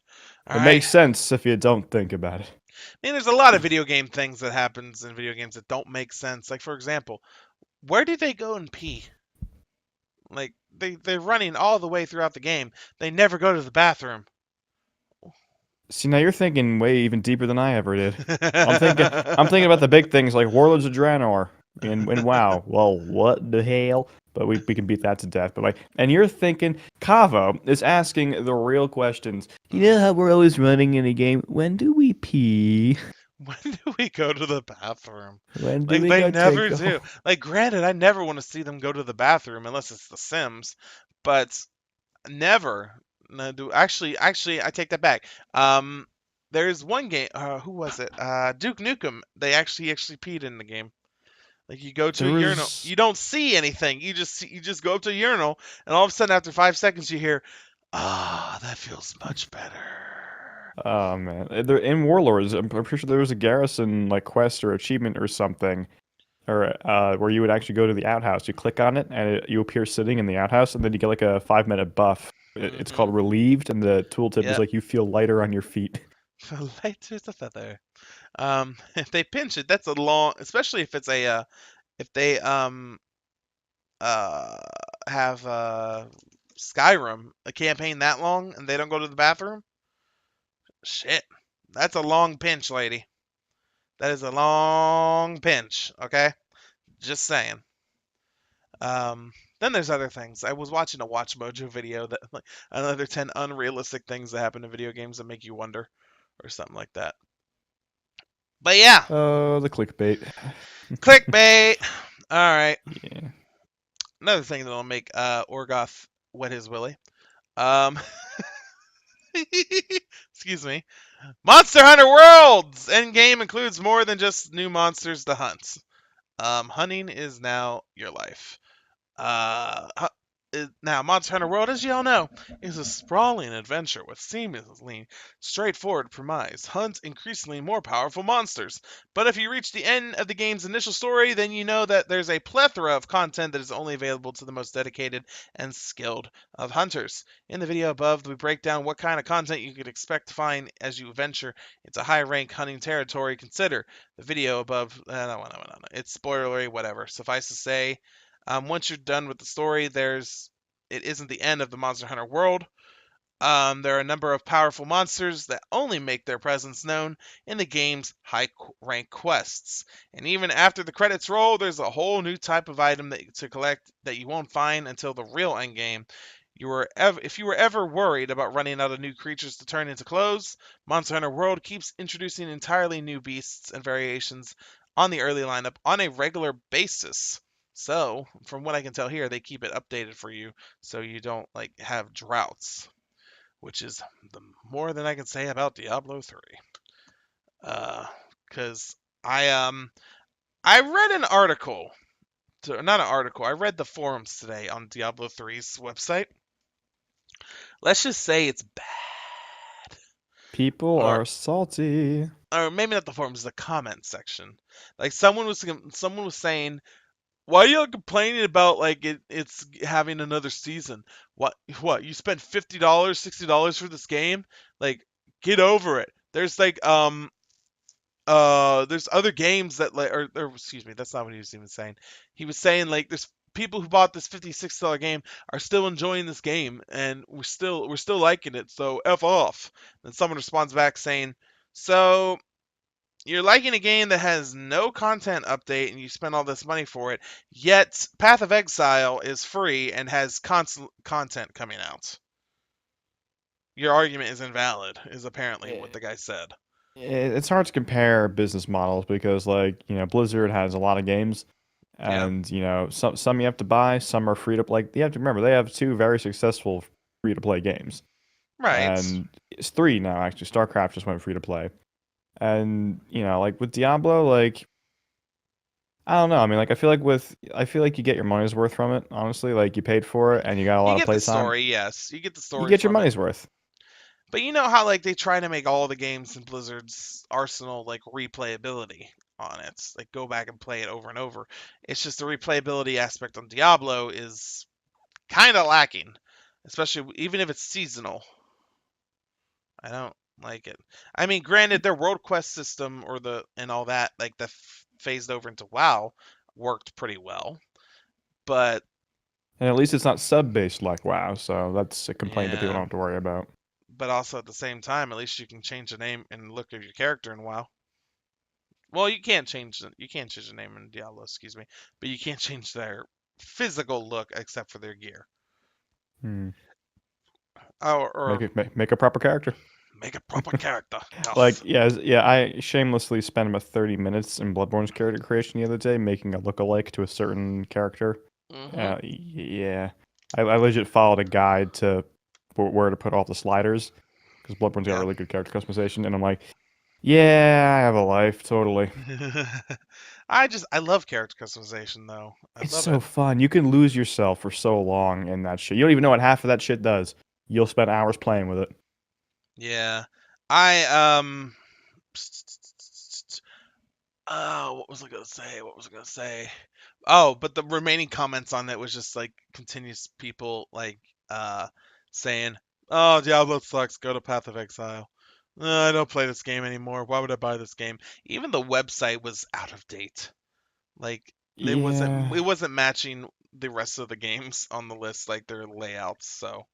All it right. makes sense if you don't think about it. I mean, there's a lot of video game things that happens in video games that don't make sense. Like for example, where do they go and pee? Like they're running all the way throughout the game. They never go to the bathroom. See, now you're thinking way even deeper than I ever did. I'm thinking about the big things like Warlords of Draenor and WoW. Well, what the hell? But we can beat that to death. But like, and you're thinking Kavo is asking the real questions. You know how we're always running in a game. When do we pee? When do we go to the bathroom? When do Like we they go never take do. off? Like granted, I never want to see them go to the bathroom unless it's The Sims, but never. No, do actually I take that back. There's one game. Who was it? Duke Nukem. They actually peed in the game. Like you go to a There urinal, was. you don't see anything. You just go up to a urinal, and all of a sudden after 5 seconds you hear, "Ah, that feels much better." Oh man, there in Warlords, I'm pretty sure there was a garrison like quest or achievement or something or where you would actually go to the outhouse. You click on it, and you appear sitting in the outhouse, and then you get like a 5 minute buff. It's Mm-hmm. called Relieved, and the tooltip is Yep. like you feel lighter on your feet. Light as a feather. If they pinch it, that's a long, especially if it's if they uh have Skyrim a campaign that long and they don't go to the bathroom. Shit, that's a long pinch, lady. That is a long pinch. Okay, just saying. Then there's other things. I was watching a Watch Mojo video that like another 10 unrealistic things that happen in video games that make you wonder, or something like that. But yeah, Oh, the clickbait. clickbait. All right. Yeah. Another thing that'll make Orgoth wet his willy. Um, excuse me. Monster Hunter Worlds Endgame includes more than just new monsters to hunt. Hunting is now your life. Now, Monster Hunter World, as you all know, is a sprawling adventure with seemingly straightforward premise. Hunt increasingly more powerful monsters. But if you reach the end of the game's initial story, then you know that there's a plethora of content that is only available to the most dedicated and skilled of hunters. In the video above, we break down what kind of content you could expect to find as you venture into high-rank hunting territory. Consider the video above. No. It's spoilery, whatever. Suffice to say, once you're done with the story, it isn't the end of the Monster Hunter world. There are a number of powerful monsters that only make their presence known in the game's high rank quests. And even after the credits roll, there's a whole new type of item to collect that you won't find until the real endgame. If you were ever worried about running out of new creatures to turn into clothes, Monster Hunter World keeps introducing entirely new beasts and variations on the early lineup on a regular basis. So, from what I can tell here, they keep it updated for you so you don't like have droughts, which is the more than I can say about Diablo 3. Cuz I read an article, not an article. I read the forums today on Diablo 3's website. Let's just say it's bad. People Or are salty. or maybe not the forums, the comment section. Like someone was saying, "Why are you complaining about like it's having another season? What you spent $50, $60 for this game? Like get over it. There's other games that like or excuse me, that's not what he was even saying. He was saying like there's people who bought this $56 game are still enjoying this game and we're still liking it, so F off." Then someone responds back saying, "So you're liking a game that has no content update and you spend all this money for it, yet Path of Exile is free and has constant content coming out. Your argument is invalid," is apparently what the guy said. It's hard to compare business models because, like, Blizzard has a lot of games, Yeah. and some you have to buy, some are free to like. You have to remember they have two very successful free to play games, Right. and it's three now actually. StarCraft just went free to play, and like with Diablo, like I don't know. I mean, like I feel like you get your money's worth from it. Honestly, like you paid for it and you got a You lot of get the playtime. story, yes. You get the You story get your from it. money's worth. But you know how like they try to make all the games in Blizzard's arsenal like replayability on it. Like go back and play it over and over. It's just the replayability aspect on Diablo is kind of lacking, especially even if it's seasonal. I don't like it. I mean, granted, their world quest system or the and all that, like the phased over into WoW, worked pretty well. But And at least it's not sub based like WoW, so that's a complaint that people don't yeah, have to worry about. but also at the same time, at least you can change the name and look of your character in WoW. Well, you can't change the name in Diablo, excuse me, but you can't change their physical look except for their gear. Hmm. Or Make a proper character. make a proper character. Like, Yes. yeah, I shamelessly spent about 30 minutes in Bloodborne's character creation the other day, making a look-alike to a certain character. Mhm. Yeah, I legit followed a guide to where to put all the sliders because Bloodborne's got Yeah. really good character customization, and I'm like, yeah, I have a life, totally. I love character customization though. I It's love so it. fun. You can lose yourself for so long in that shit. You don't even know what half of that shit does. You'll spend hours playing with it. Yeah. I. Oh, what was I gonna say? What was I gonna say? Oh, but the remaining comments on it was just like continuous people like uh saying, "Oh, Diablo sucks. Go to Path of Exile. I don't play this game anymore. Why would I buy this game?" Even the website was out of date. Like it wasn't Yeah. it wasn't matching the rest of the games on the list, like their layouts. So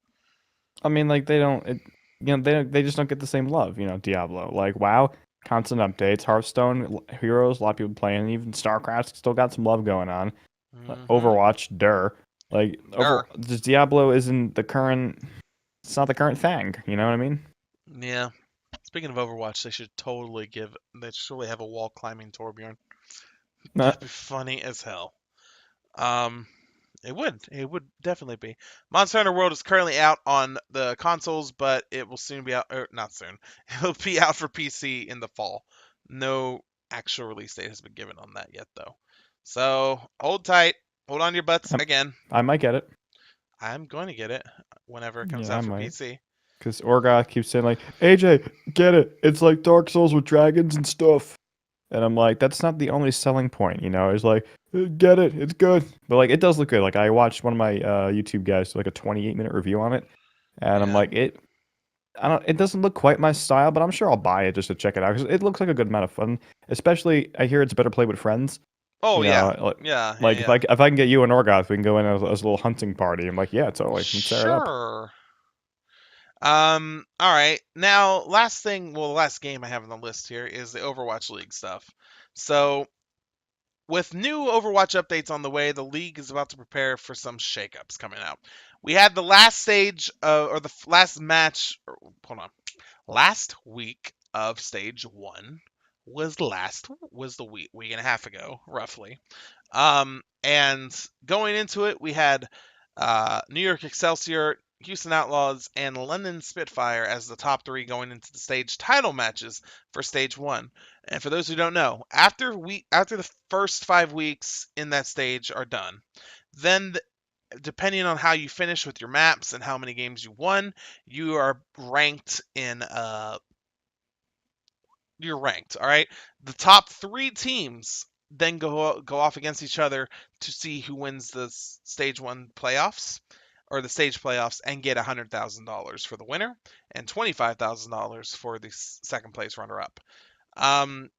I mean, like they don't, they just don't get the same love. Diablo, like WoW, constant updates. Hearthstone, Heroes, a lot of people playing. Even StarCraft still got some love going on. mm-hmm. Overwatch, like Er, just Diablo isn't the current. It's not the current thing. You know what I mean? yeah. Speaking of Overwatch, they should really have a wall climbing Torbjorn. Uh, That'd be funny as hell. Um, it would definitely be. Monster Hunter World is currently out on the consoles, but it will soon be out, or not soon. It'll be out for PC in the fall. No actual release date has been given on that yet, though. So hold tight, hold on to your butts I, again. I might get it. I'm going to get it whenever it comes Yeah, I out for might. PC. Because Orgoth keeps saying like, AJ, get it. It's like Dark Souls with dragons and stuff. And I'm like, that's not the only selling point, It's like, get it, it's good. But like, it does look good. Like, I watched one of my YouTube guys do like a 28-minute review on it, and I'm Yeah. like, it doesn't look quite my style, but I'm sure I'll buy it just to check it out because it looks like a good amount of fun. Especially, I hear it's better played with friends. Oh yeah. Like, Yeah. Yeah. like Yeah. if I can get you and Orgoth, we can go in as a little hunting party. I'm like, yeah, totally, let's tear it up. Sure. All right. Now, last thing, well, the last game I have on the list here is the Overwatch League stuff. So, with new Overwatch updates on the way, the league is about to prepare for some shakeups coming out. We had the last stage, or the last match. Hold on. Last week of stage one was the week and a half ago, roughly. And going into it, we had New York Excelsior, Houston Outlaws, and London Spitfire as the top three going into the stage title matches for stage one. And for those who don't know, after the first 5 weeks in that stage are done, then depending on how you finish with your maps and how many games you won, you are ranked in you're ranked. All right. The top three teams then go off against each other to see who wins the stage one playoffs or the stage playoffs and get $100,000 for the winner and $25,000 for the second place runner up. Um,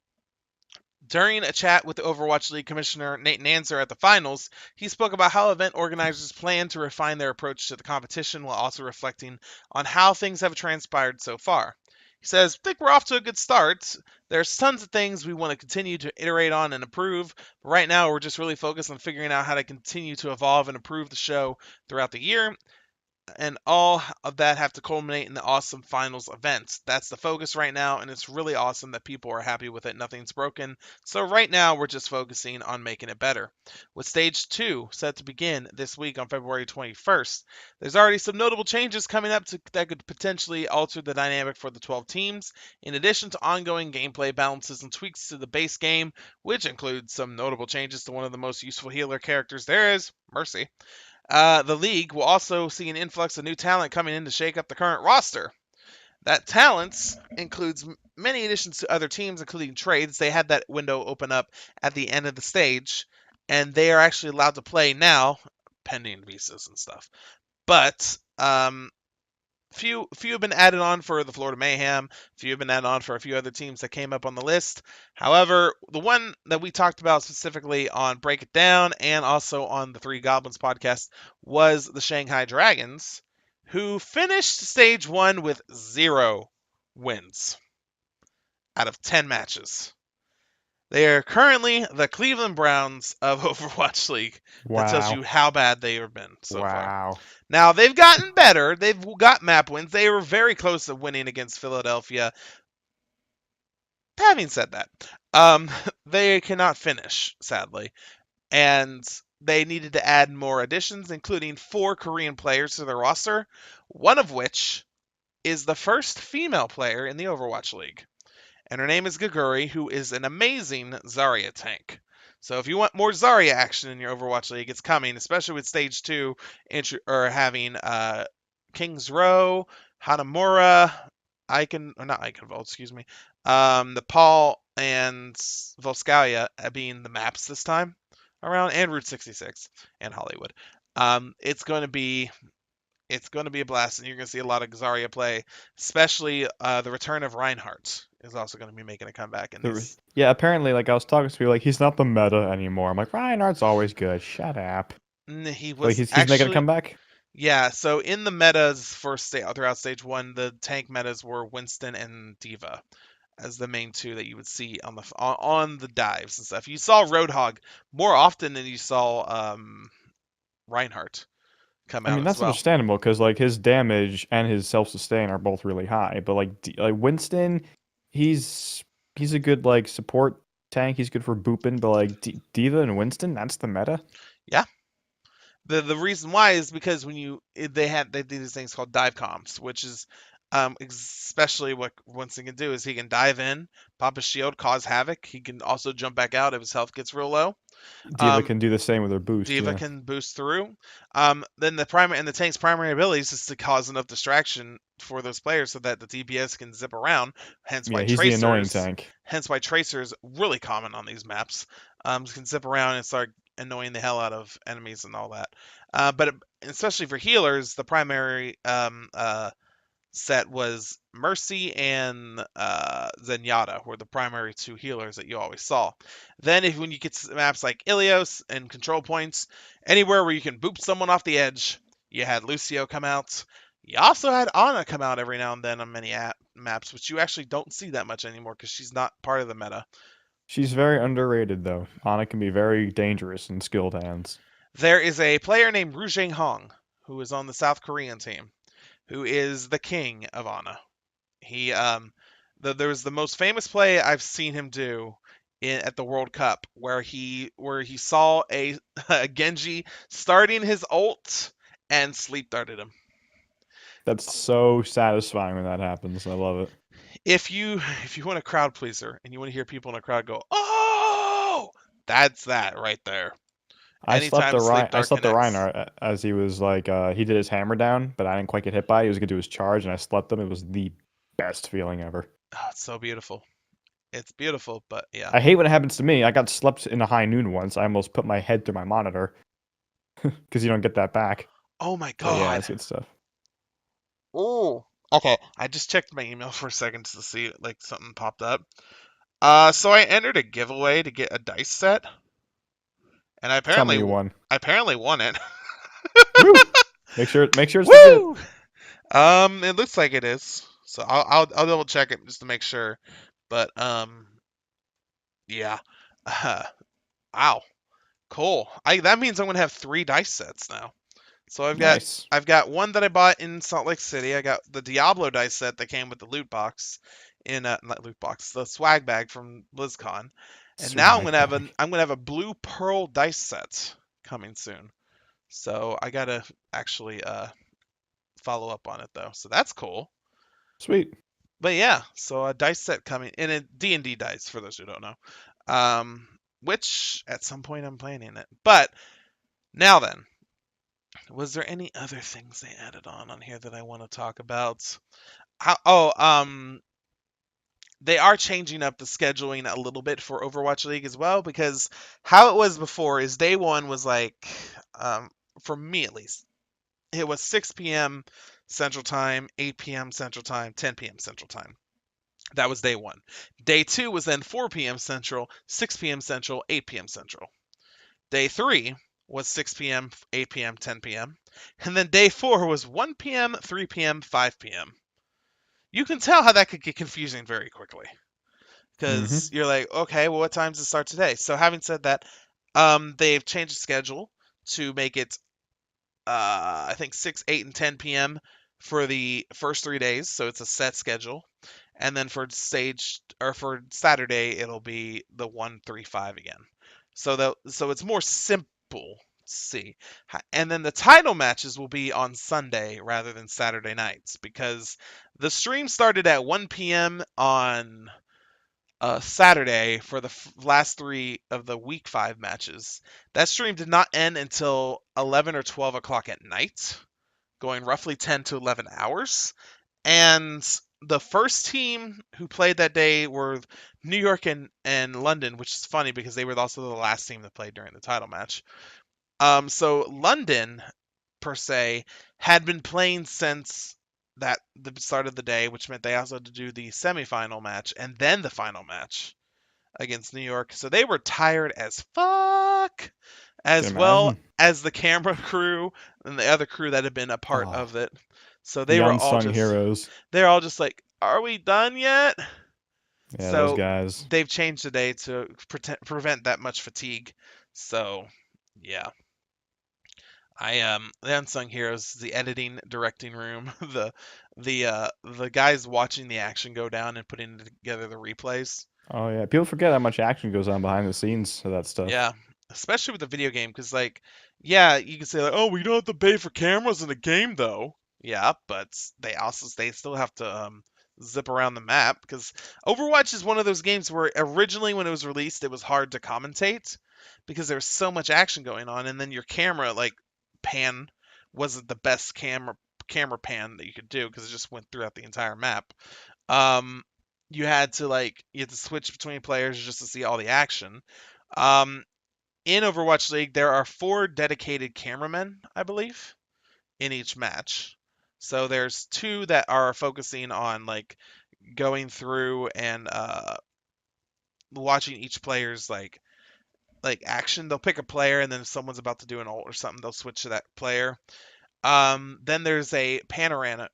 During a chat with the Overwatch League Commissioner Nate Nanzer at the finals, he spoke about how event organizers plan to refine their approach to the competition while also reflecting on how things have transpired so far. He says, I think we're off to a good start. There's tons of things we want to continue to iterate on and improve, but right now we're just really focused on figuring out how to continue to evolve and improve the show throughout the year, and all of that have to culminate in the awesome finals event. That's the focus right now, and it's really awesome that people are happy with it. Nothing's broken. So right now, we're just focusing on making it better. With stage 2 set to begin this week on February 21st, there's already some notable changes coming up that could potentially alter the dynamic for the 12 teams, in addition to ongoing gameplay balances and tweaks to the base game, which includes some notable changes to one of the most useful healer characters there is, Mercy. The league will also see an influx of new talent coming in to shake up the current roster. That talent includes many additions to other teams, including trades. They had that window open up at the end of the stage, and they are actually allowed to play now, pending visas and stuff. But few have been added on for the Florida Mayhem. Few have been added on for a few other teams that came up on the list. However, the one that we talked about specifically on Break It Down and also on the Three Goblins podcast was the Shanghai Dragons, who finished stage one with 0 wins out of 10 matches. They are currently the Cleveland Browns of Overwatch League. That tells Wow. you how bad they have been so far. Wow. Now, they've gotten better. They've got map wins. They were very close to winning against Philadelphia. Having said that, they cannot finish, sadly. And they needed to add more additions, including 4 Korean players to their roster, one of which is the first female player in the Overwatch League. And her name is Gaguri, who is an amazing Zarya tank. So if you want more Zarya action in your Overwatch League, it's coming, especially with Stage 2 or having King's Row, Hanamura, not Iconville, excuse me, the Paul and Volskaya being the maps this time around, and Route 66 and Hollywood. It's going to be a blast, and you're going to see a lot of Zarya play, especially the return of Reinhardt is also going to be making a comeback in this. Yeah, apparently, like, I was talking to people, like, he's not the meta anymore. I'm like, Reinhardt's always good. Shut up. He So was he's making a actually, comeback? yeah. So in the metas throughout stage one, the tank metas were Winston and Diva as the main two that you would see on the dives and stuff. You saw Roadhog more often than you saw Reinhardt come I out mean, as that's well. understandable because like his damage and his self-sustain are both really high. But like Winston, he's he's a good like support tank. He's good for booping. But like Diva and Winston, that's the meta. Yeah. The reason why is because they do these things called dive comps, which is especially what Winston can do is he can dive in, pop a shield, cause havoc. He can also jump back out if his health gets real low. Diva Um, can do the same with her boost. Diva Yeah, can boost through. Then the tank's primary ability is just to cause enough distraction for those players so that the DPS can zip around. Hence yeah, why he's the annoying tracers, tank. hence why tracers really common on these maps. Can zip around and start annoying the hell out of enemies and all that. But especially for healers, the primary set was Mercy and Zenyatta were the primary 2 healers that you always saw. Then when you get to maps like Ilios and control points, anywhere where you can boop someone off the edge, you had Lucio come out. You also had Ana come out every now and then on many maps, which you actually don't see that much anymore because she's not part of the meta. She's very underrated though. Ana can be very dangerous in skilled hands. There is a player named Ru Jing Hong who is on the South Korean team, who is the king of Ana. He there was the most famous play I've seen him do at the World Cup where he saw a Genji starting his ult and sleep darted him. That's so satisfying when that happens. I love it. If you want a crowd pleaser and you want to hear people in a crowd go, "Oh!" That's that right there. Anytime a sleep I dart slept the connects. Reinhardt as he was like he did his hammer down, but I didn't quite get hit by it. He was gonna do his charge and I slept him. It was the best feeling ever. Oh, it's so beautiful. It's beautiful, but yeah. I hate when it happens to me. I got slept in a high noon once. I almost put my head through my monitor because you don't get that back. Oh my But yeah, god. that's good stuff. Oh. Okay, I just checked my email for a second to see like something popped up. So I entered a giveaway to get a dice set, and Tell me you won. I apparently won it. Woo! Make sure it's legit. Woo! It looks like it is. So I'll double check it just to make sure. But yeah. Wow. Cool. I That means I'm gonna have 3 dice sets now. So Nice. I've got one that I bought in Salt Lake City. I got the Diablo dice set that came with the loot box in not loot box, the swag bag from BlizzCon. And now Swag bag. I'm gonna have a blue pearl dice set coming soon. So I gotta actually follow up on it though. So that's cool. Sweet. But yeah, so a dice set coming in a D&D dice for those who don't know. Um, which at some point I'm planning it. But now then, was there any other things they added on here that I want to talk about? Oh, they are changing up the scheduling a little bit for Overwatch League as well because how it was before is day one was like, for me at least, it was 6 p.m. Central Time, 8 p.m. Central Time, 10 p.m. Central Time. That was day one. Day two was then 4 p.m. Central, 6 p.m. Central, 8 p.m. Central. Day three was 6 p.m., 8 p.m., 10 p.m. And then day four was 1 p.m., 3 p.m., 5 p.m. You can tell how that could get confusing very quickly because Mm-hmm. you're like, okay, well, what time does it start today? So having said that, they've changed the schedule to make it, I think 6, 8, and 10 p.m. for the first 3 days. So it's a set schedule. And then for Saturday, it'll be the 1-3-5 again. So it's more simple. See, and then the title matches will be on Sunday rather than Saturday nights because the stream started at 1 p.m. on Saturday for the last 3 of the week 5 matches. That stream did not end until 11 or 12 o'clock at night, going roughly 10 to 11 hours. And the first team who played that day were New York and London, which is funny because they were also the last team that played during the title match. So London, per se, had been playing since the start of the day, which meant they also had to do the semifinal match and then the final match against New York. So they were tired as fuck, Can as well imagine. as the camera crew and the other crew that had been a part Oh, of it. So the unsung heroes. they're all just like, "Are we done yet?" Yeah, those So guys. they've changed the day to prevent that much fatigue. So yeah, the unsung heroes, the editing, directing room, the guys watching the action go down and putting together the replays. Oh yeah, people forget how much action goes on behind the scenes of that stuff. Yeah, especially with the video game, because like, yeah, you can say like, oh, we don't have to pay for cameras in the game though. Yeah, but they still have to zip around the map because Overwatch is one of those games where originally when it was released, it was hard to commentate because there was so much action going on, and then your camera like pan wasn't the best camera pan that you could do because it just went throughout the entire map. Um, you had to switch between players just to see all the action. Um, in Overwatch League, there are 4 dedicated cameramen, I believe, in each match. So there's 2 that are focusing on like going through and watching each player's like action. They'll pick a player, and then if someone's about to do an ult or something, they'll switch to that player. Then there's a panoramic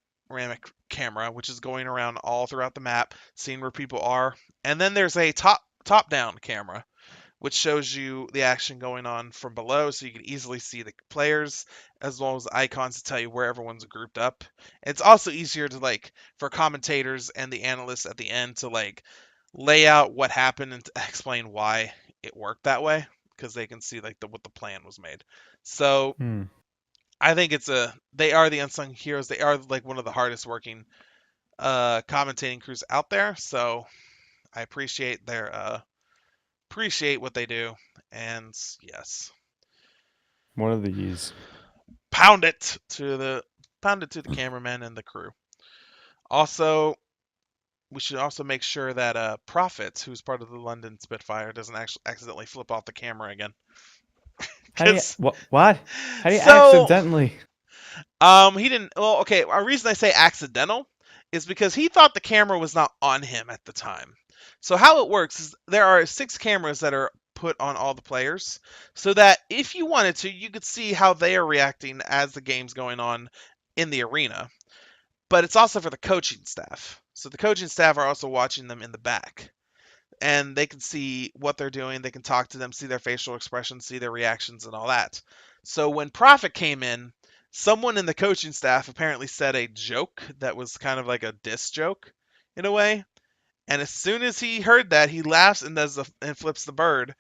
camera, which is going around all throughout the map, seeing where people are. And then there's a top down camera, which shows you the action going on from below, so you can easily see the players as well as icons to tell you where everyone's grouped up. It's also easier to like for commentators and the analysts at the end to like lay out what happened and to explain why it worked that way because they can see like what the plan was made. So Hmm. I think they are the unsung heroes. They are like one of the hardest working commentating crews out there. So I appreciate what they do. And yes, One of these. pound it to the pound it to the cameramen and the crew. Also, we should also make sure that Prophet, who's part of the London Spitfire, doesn't actually accidentally flip off the camera again. How do you Because what? How do you so accidentally? he didn't. Well, okay. Our reason I say accidental is because he thought the camera was not on him at the time. So how it works is there are 6 cameras that are put on all the players, so that if you wanted to, you could see how they are reacting as the game's going on in the arena. But it's also for the coaching staff. So the coaching staff are also watching them in the back, and they can see what they're doing. They can talk to them, see their facial expressions, see their reactions, and all that. So when Prophet came in, someone in the coaching staff apparently said a joke that was kind of like a diss joke in a way. And as soon as he heard that, he laughs and and flips the bird.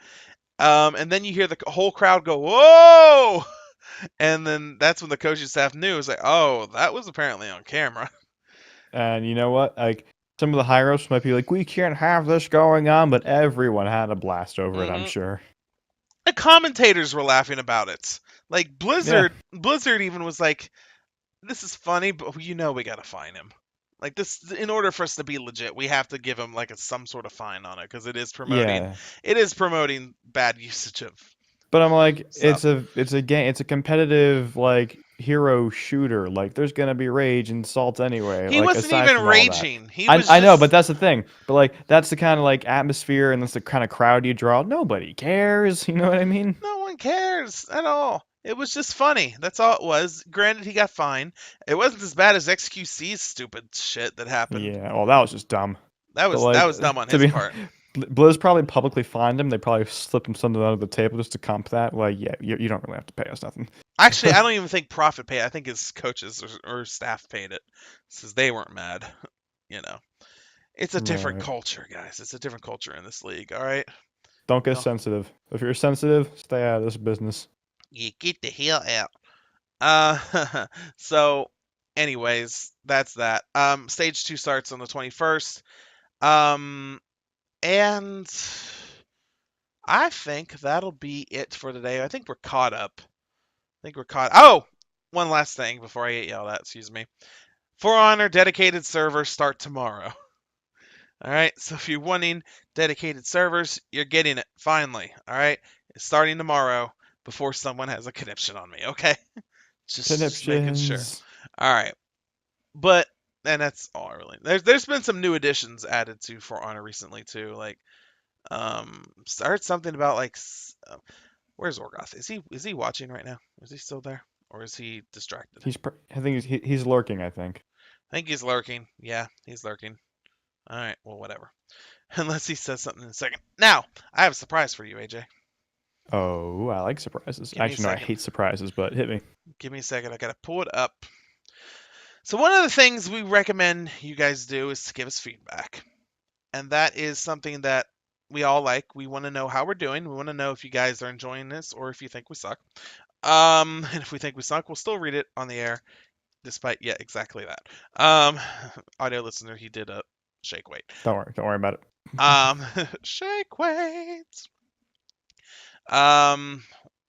And then you hear the whole crowd go, "Whoa!" And then that's when the coaching staff knew. It's like, "Oh, that was apparently on camera." And you know what? Like some of the higher ups might be like, "We can't have this going on," but everyone had a blast over it. I'm hmm sure. The commentators were laughing about it. Like Yeah. Blizzard even was like, "This is funny, but we gotta fine him." Like this, in order for us to be legit, we have to give him like some sort of fine on it because Yeah. it is promoting bad usage of But I'm like, stuff. it's a game, it's a competitive like hero shooter. Like there's gonna be rage and salt anyway. He Like wasn't aside even from all that, raging. He was I know, but just that's the thing. But like that's the kind of like atmosphere and that's the kind of crowd you draw. Nobody cares. You know what I mean? no one cares at all. It was just funny. That's all it was. Granted, he got fined. It wasn't as bad as XQC's stupid shit that happened. Yeah. Well, that was just dumb. But That like was dumb on to his be, part. Blizz probably publicly fined him. They probably slipped him something under the table just to comp that. Like, yeah, you don't really have to pay us nothing. Actually, I don't even think Profit paid. I think his coaches or staff paid it, since they weren't mad. You know, it's a different Right. culture, guys. It's a different culture in this league. All right. Don't get No, sensitive. If you're sensitive, stay out of this business. you get the hell out. So, anyways, that's that. Stage 2 starts on the 21st. Um, and I think that'll be it for today. I think we're caught up. I think we're caught. Oh, one last thing before I get yelled at. Excuse me. For Honor dedicated servers start tomorrow. All right. So if you're wanting dedicated servers, you're getting it finally. All right. It's starting tomorrow before someone has a conniption on me. Okay. Just making sure. Conniptions. All right. But and that's all I really. There's been some new additions added to For Honor recently too. Like I heard something about like where's Orgoth? Is he watching right now? Is he still there or is he distracted? I think he's lurking. I think. I think he's lurking. Yeah, he's lurking. All right. Well, whatever. Unless he says something in a second. Now I have a surprise for you, AJ. Oh, I like surprises. Give me a Actually, no, I second. hate surprises. But hit me. Give me a second. I gotta pull it up. So one of the things we recommend you guys do is to give us feedback. And that is something that we all like. We want to know how we're doing. We want to know if you guys are enjoying this or if you think we suck. And if we think we suck, we'll still read it on the air, despite exactly that. Audio listener, he did a shake weight. Don't worry about it. Um, shake weights. Um,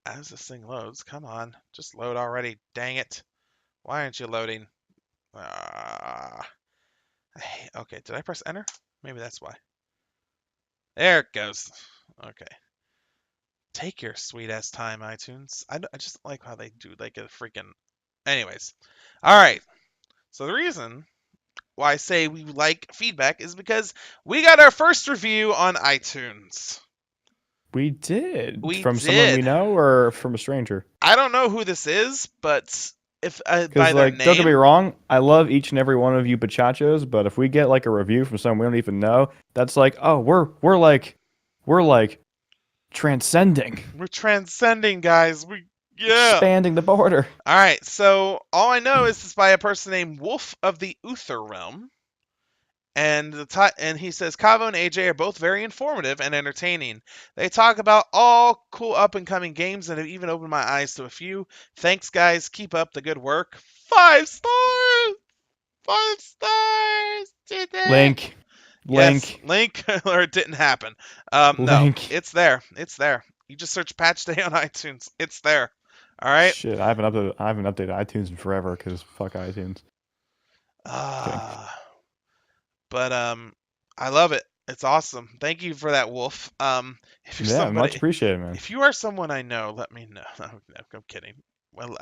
as this thing loads, come on, just load already. Dang it! Why aren't you loading? Ah, okay. Did I press enter? Maybe that's why. There it goes. Okay. Take your sweet ass time, iTunes. I just like how they do like a freaking. Anyways, all right. So the reason why I say we like feedback is because we got our first review on iTunes. We did We from someone we did. know or from a stranger. I don't know who this is, but if by Because, their like, don't get me name. wrong, I love each and every one of you bachachos, but if we get like a review from someone we don't even know, that's like, oh, we're like transcending, We're transcending, guys. We yeah. expanding the border. All right. So all I know is it's by a person named Wolf of the Uther Realm. And he says Cavo and AJ are both very informative and entertaining. They talk about all cool up and coming games and have even opened my eyes to a few. Thanks, guys. Keep up the good work. 5 stars. 5 stars today. Link, Yes, link, link or it didn't happen. No, link. it's there. It's there. You just search Patch Day on iTunes. It's there. All right. Shit, I haven't updated iTunes in forever because fuck iTunes. Kidding. Uh, but I love it. It's awesome. Thank you for that, Wolf. If you're Yeah, much somebody, appreciated, man. if you are someone I know, let me know. No, I'm kidding. Well,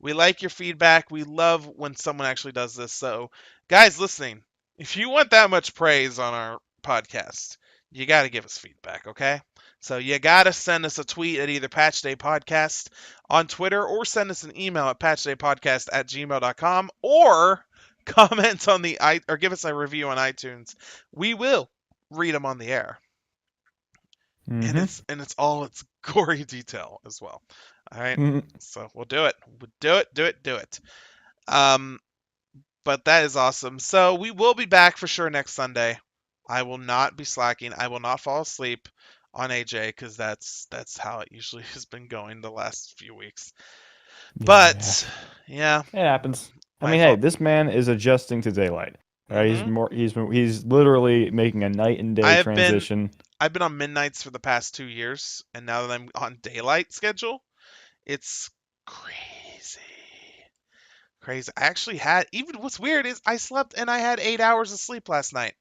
we like your feedback. We love when someone actually does this. So, guys listening, if you want that much praise on our podcast, you got to give us feedback, okay? So you got to send us a tweet at either Patch Day Podcast on Twitter or send us an email at patchdaypodcast@gmail.com or comment on or give us a review on iTunes. We will read them on the air, and Mm-hmm. it's all its gory detail as well. All right, Mm-hmm. so we'll do it. We'll do it. Um, but that is awesome. So we will be back for sure next Sunday. I will not be slacking. I will not fall asleep on AJ because that's how it usually has been going the last few weeks. Yeah, But yeah, it happens. I my mean, hey, fault. this man is adjusting to daylight. Right? He's hmm more. He's literally making a night and day I've been transition. I've been on midnights for the past 2 years, and now that I'm on daylight schedule, it's crazy. Crazy. I actually had even what's weird is I slept and I had 8 hours of sleep last night.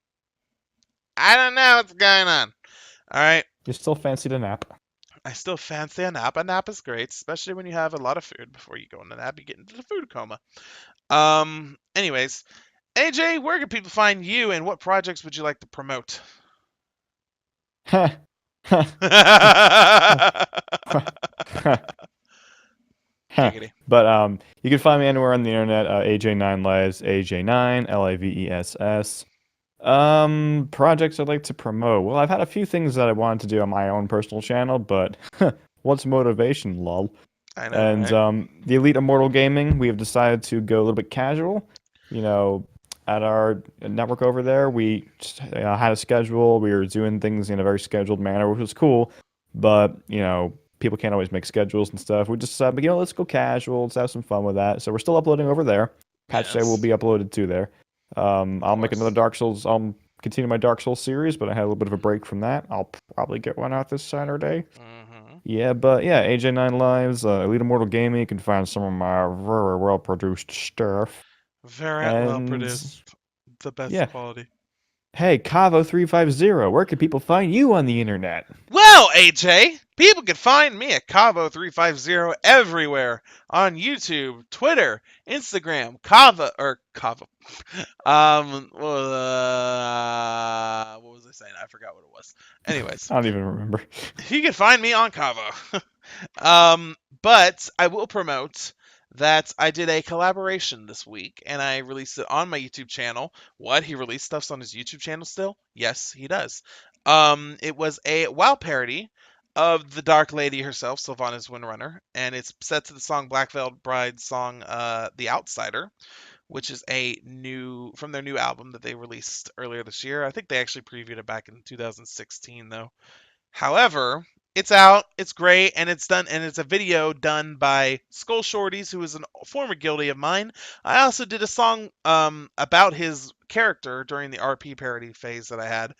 I don't know what's going on. All right. You still fancy the nap? I still fancy a nap. A nap is great, especially when you have a lot of food before you go into nap. You get into the food coma. Anyways, AJ, where can people find you, and what projects would you like to promote? Giggity. But you can find me anywhere on the internet. AJ9 Lives, AJ9 LIVESS. Projects I'd like to promote. Well, I've had a few things that I wanted to do on my own personal channel, but what's motivation, lol? I know, And right? the Elite Immortal Gaming, we have decided to go a little bit casual. You know, at our network over there, we just, had a schedule. We were doing things in a very scheduled manner, which was cool. But people can't always make schedules and stuff. We just decided, let's go casual. Let's have some fun with that. So we're still uploading over there. Patch Day will Yes, be uploaded too there. of I'll make another course. Dark Souls. I'll continue my Dark Souls series, but I had a little bit of a break from that. I'll probably get one out this Saturday. hmm Yeah, but yeah, AJ9 Lives, Elite Immortal Gaming, you can find some of my very well produced stuff. Very well And produced. The best yeah, quality. hey, Cavo350, where can people find you on the internet? Well, AJ, people can find me at Cavo350 everywhere on YouTube, Twitter, Instagram, Kava. What was I saying? I forgot what it was. Anyways, I don't even remember. you can find me on Kava. But I will promote that I did a collaboration this week and I released it on my YouTube channel. What? He released stuffs on his YouTube channel still? Yes, he does. It was a WoW parody of the Dark Lady herself, Sylvanas Windrunner, and it's set to the song Black Veiled Bride's song The Outsider, which is a new from their new album that they released earlier this year. I think they actually previewed it back in 2016 though. However, it's out, it's great, and it's done, and it's a video done by Skull Shorties, who is a former guildie of mine. I also did a song about his character during the RP parody phase that I had,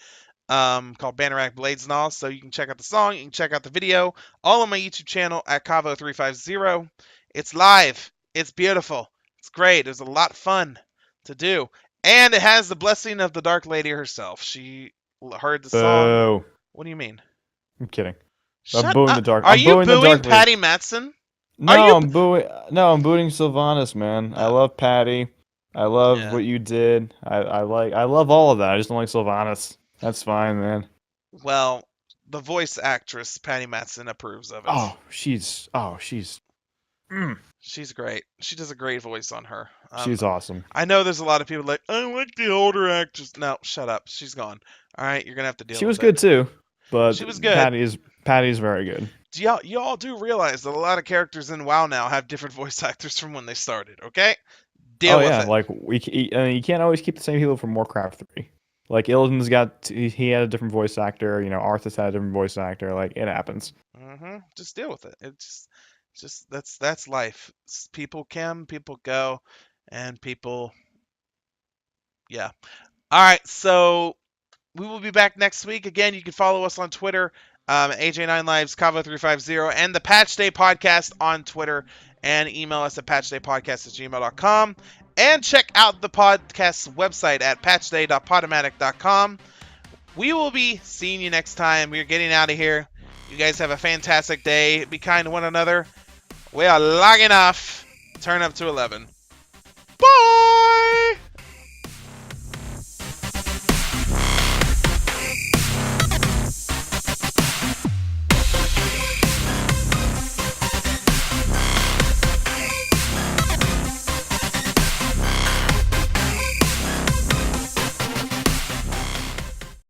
called Bannerack Blades and all. So you can check out the song, you can check out the video, all on my YouTube channel at Cavo350. It's live, it's beautiful, it's great. It was a lot of fun to do, and it has the blessing of the Dark Lady herself. She heard the song. Boo. What do you mean? I'm kidding. I'm Shut booing the up. dark. Are I'm you booing the booing dark lady. Patty Matson? Are No, you? I'm booing. No, I'm booting Sylvanas, man. I love Patty. I love Yeah. what you did. I love all of that. I just don't like Sylvanas. That's fine, man. Well, the voice actress Patty Matson approves of it. Oh, she's She's great. She does a great voice on her. She's awesome. I know there's a lot of people like, I like the older actress. No, shut up. She's gone. All right, you're gonna have to deal She with was it. good too, She was but good. Patty's very good. Y'all do realize that a lot of characters in WoW now have different voice actors from when they started. Okay, Oh deal with yeah, it. like you can't always keep the same people from Warcraft 3. Like Illidan's he had a different voice actor. Arthas had a different voice actor. Like it happens. Just deal with it. It's just that's life. People come, people go, and people. Yeah. All right. So we will be back next week. Again, you can follow us on Twitter, AJ9Lives, Kava350, and the Patch Day Podcast on Twitter, and email us at patchdaypodcast@gmail.com. And check out the podcast's website at patchday.podomatic.com. We will be seeing you next time. We're getting out of here. You guys have a fantastic day. Be kind to one another. We are logging off. Turn up to 11.